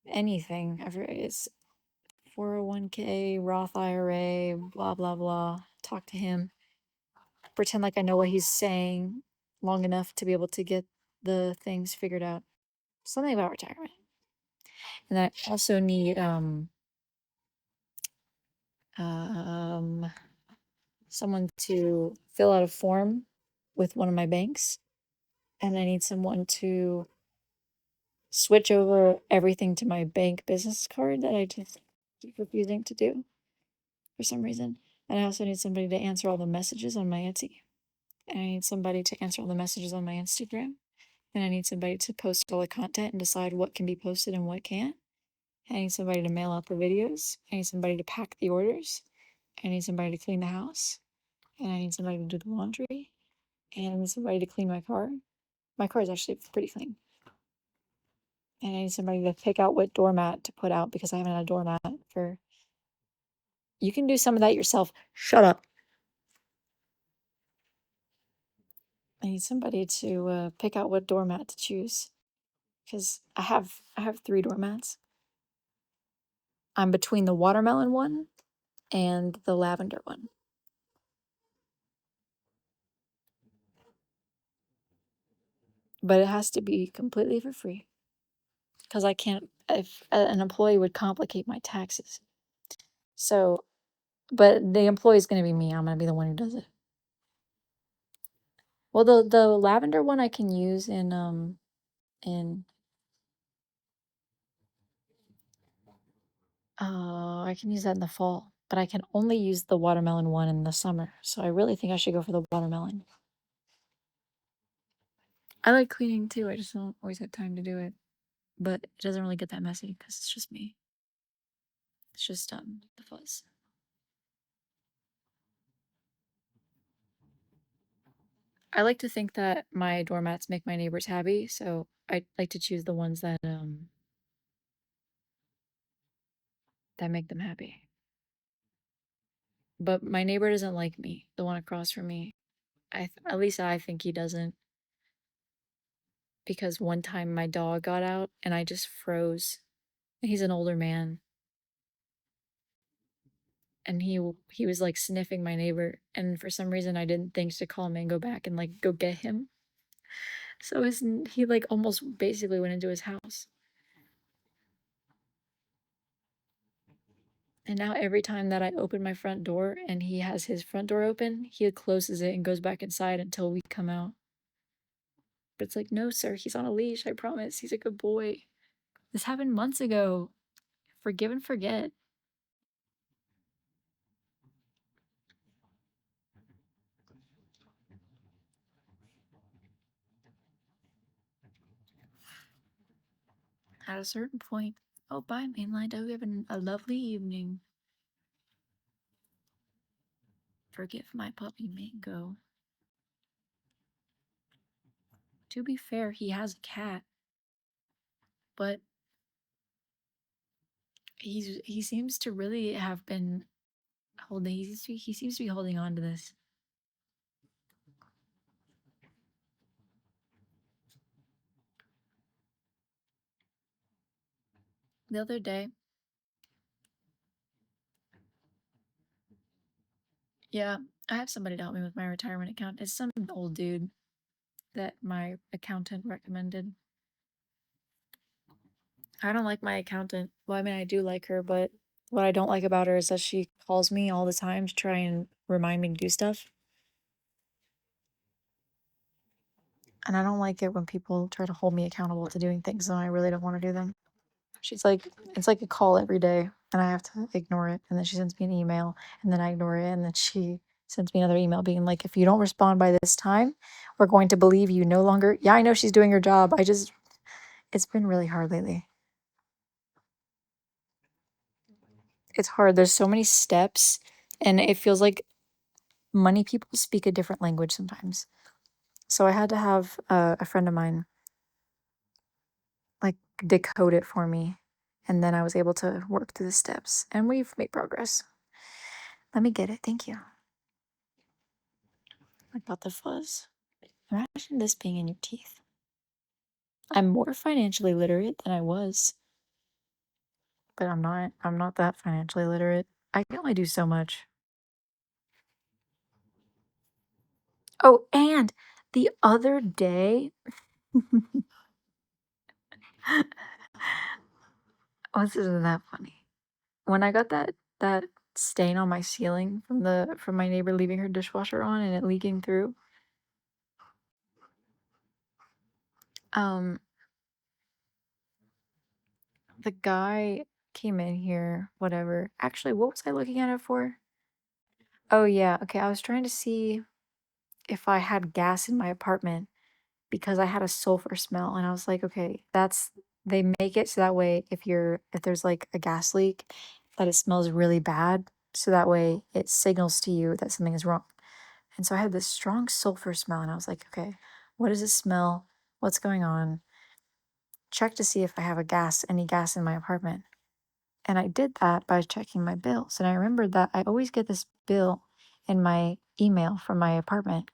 Anything. I forget, it's 401k, Roth IRA, blah blah blah. Talk to him. Pretend like I know what he's saying long enough to be able to get the things figured out. Something about retirement. And then I also need um someone to fill out a form with one of my banks. And I need someone to switch over everything to my bank business card that I just keep refusing to do for some reason. And I also need somebody to answer all the messages on my Etsy. And I need somebody to answer all the messages on my Instagram. And I need somebody to post all the content and decide what can be posted and what can't. I need somebody to mail out the videos. I need somebody to pack the orders. I need somebody to clean the house. And I need somebody to do the laundry. And I need somebody to clean my car. My car is actually pretty clean. And I need somebody to pick out what doormat to put out because I haven't had a doormat for. You can do some of that yourself. Shut up. I need somebody to pick out what doormat to choose because I have 3 doormats. I'm between the watermelon one and the lavender one. But it has to be completely for free because I can't. If an employee would complicate my taxes. So, but the employee is going to be me. I'm going to be the one who does it. Well, the lavender one I can use in I can use that in the fall, but I can only use the watermelon one in the summer. So I really think I should go for the watermelon. I like cleaning too. I just don't always have time to do it. But it doesn't really get that messy because it's just me. It's just the fuzz. I like to think that my doormats make my neighbors happy, so I like to choose the ones that that make them happy. But my neighbor doesn't like me, the one across from me. At least I think he doesn't. Because one time my dog got out and I just froze. He's an older man, and he was like sniffing my neighbor, and for some reason I didn't think to call him and go back and like go get him. So he like almost basically went into his house. And now every time that I open my front door and he has his front door open, he closes it and goes back inside until we come out. But it's like, no, sir, he's on a leash. I promise. He's a good boy. This happened months ago. Forgive and forget. At a certain point, oh, bye, mainline. I hope you have a lovely evening. Forgive my puppy Mango. To be fair, he has a cat, but he seems to really have been holding. He seems to be holding on to this. The other day, yeah, I have somebody to help me with my retirement account. It's some old dude that my accountant recommended. I don't like my accountant. Well, I mean, I do like her, but what I don't like about her is that she calls me all the time to try and remind me to do stuff. And I don't like it when people try to hold me accountable to doing things and I really don't want to do them. She's like, it's like a call every day, and I have to ignore it. And then she sends me an email, and then I ignore it. And then she sends me another email being like, if you don't respond by this time, we're going to believe you no longer. Yeah, I know she's doing her job. It's been really hard lately. It's hard. There's so many steps, and it feels like money people speak a different language sometimes. So I had to have a friend of mine like decode it for me, and then I was able to work through the steps, and we've made progress. Let me get it. Thank you. What about the fuzz? Imagine this being in your teeth. I'm more financially literate than I was, but I'm not. I'm not that financially literate. I can only do so much. Oh, and the other day, oh, this isn't that funny. When I got that stain on my ceiling from my neighbor leaving her dishwasher on and it leaking through, um, the guy came in here. Whatever. Actually, what was I looking at it for? Oh yeah. Okay, I was trying to see if I had gas in my apartment because I had a sulfur smell and I was like, okay, that's they make it so that way if there's like a gas leak, that it smells really bad. So that way it signals to you that something is wrong. And so I had this strong sulfur smell and I was like, okay, what does it smell? What's going on? Check to see if I have any gas in my apartment. And I did that by checking my bills. And I remembered that I always get this bill in my email from my apartment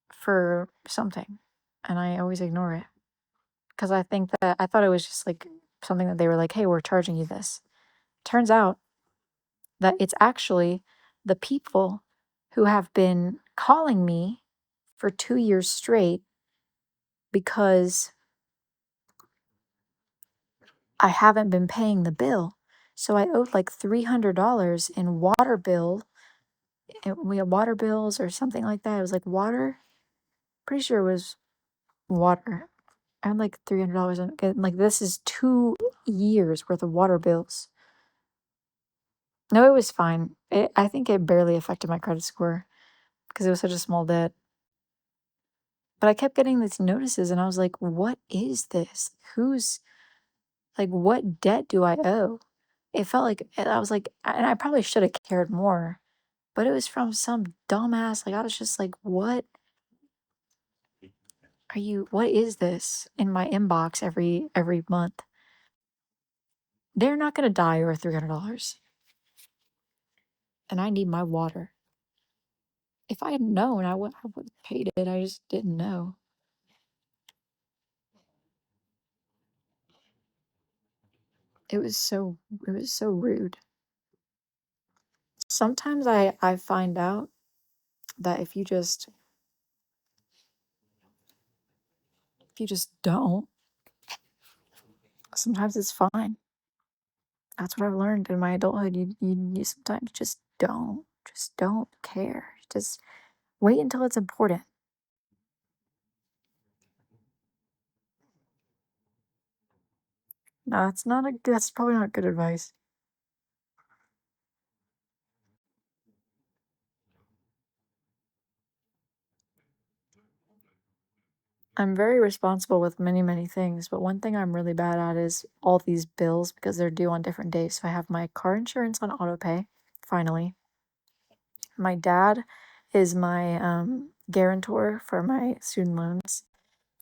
for something, and I always ignore it because I thought it was just like something that they were like, "Hey, we're charging you this." Turns out that it's actually the people who have been calling me for 2 years straight because I haven't been paying the bill. So I owed like $300 in water bill. We had water bills or something like that. It was like water. Pretty sure it was water. I had like $300 like this is 2 years worth of water bills. No, it was fine. I think it barely affected my credit score because it was such a small debt. But I kept getting these notices and I was like, what is this? What debt do I owe? It felt like, I was like, and I probably should have cared more, but it was from some dumbass. Like, I was just like, what is this in my inbox every month? They're not gonna die over $300. And I need my water. If I had known, I would have paid it. I just didn't know. It was so rude. Sometimes I find out that if you just don't, sometimes it's fine. That's what I've learned in my adulthood. You sometimes just don't care. Just wait until it's important. No, that's probably not good advice. I'm very responsible with many, many things, but one thing I'm really bad at is all these bills because they're due on different days. So I have my car insurance on auto pay, finally. My dad is my guarantor for my student loans.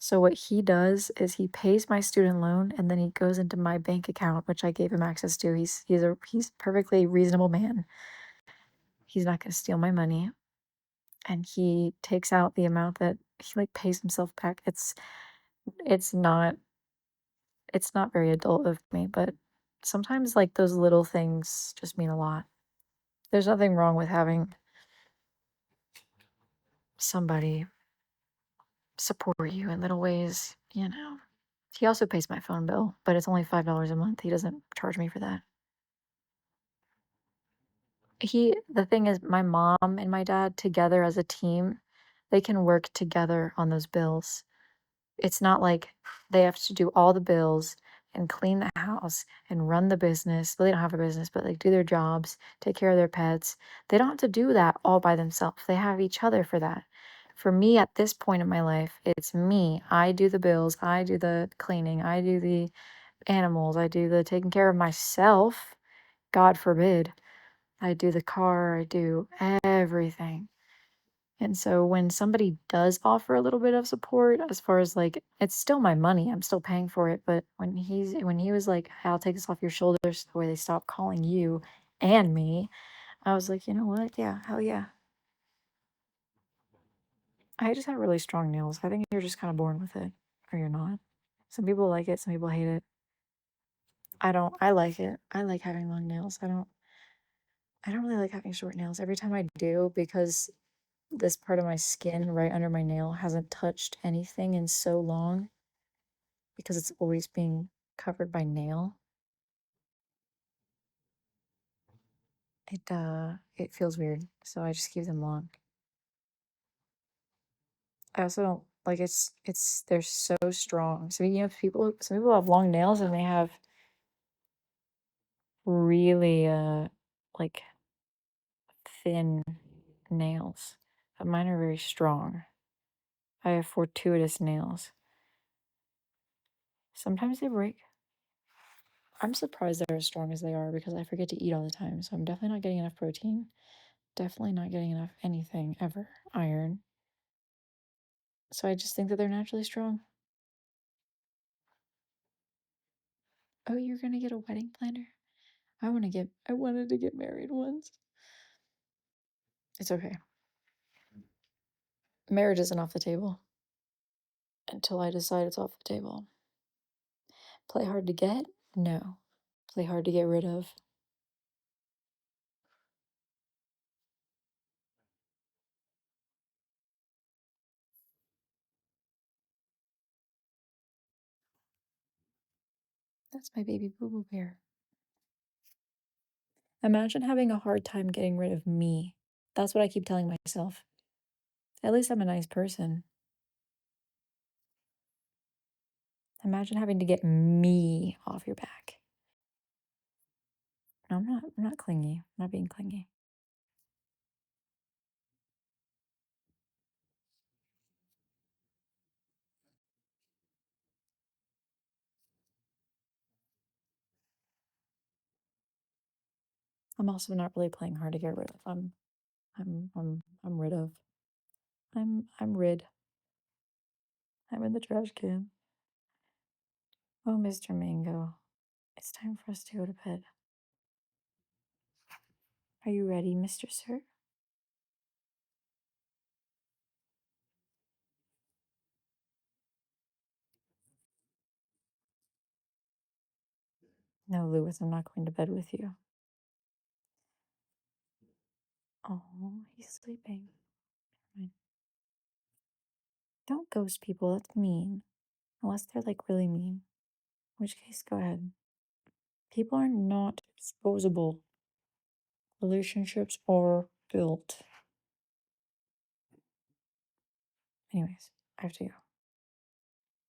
So what he does is he pays my student loan and then he goes into my bank account, which I gave him access to. He's perfectly reasonable man. He's not going to steal my money, and he takes out the amount that he like pays himself back. It's not it's not very adult of me, but sometimes like those little things just mean a lot. There's nothing wrong with having somebody support you in little ways, you know. He also pays my phone bill, but it's only $5 a month. He doesn't charge me for that. The thing is, my mom and my dad together as a team, they can work together on those bills. It's not like they have to do all the bills and clean the house and run the business. Well, they don't have a business, but like do their jobs, take care of their pets. They don't have to do that all by themselves. They have each other for that. For me at this point in my life, it's me. I do the bills, I do the cleaning, I do the animals, I do the taking care of myself. God forbid. I do the car, I do everything. And so when somebody does offer a little bit of support, as far as like it's still my money, I'm still paying for it, but when he was like, "I'll take this off your shoulders," the way they stop calling you and me, I was like, you know what? Yeah, hell yeah. I just have really strong nails. I think you're just kind of born with it, or you're not. Some people like it, some people hate it. I don't. I like it. I like having long nails. I don't really like having short nails. Every time I do, because this part of my skin right under my nail hasn't touched anything in so long because it's always being covered by nail. It feels weird, so I just keep them long. I also don't like it's they're so strong. So you know some people have long nails and they have really like thin nails. But mine are very strong. I have fortuitous nails. Sometimes they break. I'm surprised they're as strong as they are because I forget to eat all the time. So I'm definitely not getting enough protein. Definitely not getting enough anything ever. Iron. So I just think that they're naturally strong. Oh, you're gonna get a wedding planner? I wanted to get married once. It's okay. Marriage isn't off the table until I decide it's off the table. Play hard to get? No. Play hard to get rid of. That's my baby boo boo bear. Imagine having a hard time getting rid of me. That's what I keep telling myself. At least I'm a nice person. Imagine having to get me off your back. No, I'm not clingy. I'm not being clingy. I'm also not really playing hard to get rid of. I'm rid of. I'm rid. I'm in the trash can. Oh, Mr. Mango. It's time for us to go to bed. Are you ready, Mr. Sir? No, Lewis, I'm not going to bed with you. Oh, he's sleeping. Fine. Don't ghost people, that's mean. Unless they're like really mean. In which case, go ahead. People are not disposable. Relationships are built. Anyways, I have to go.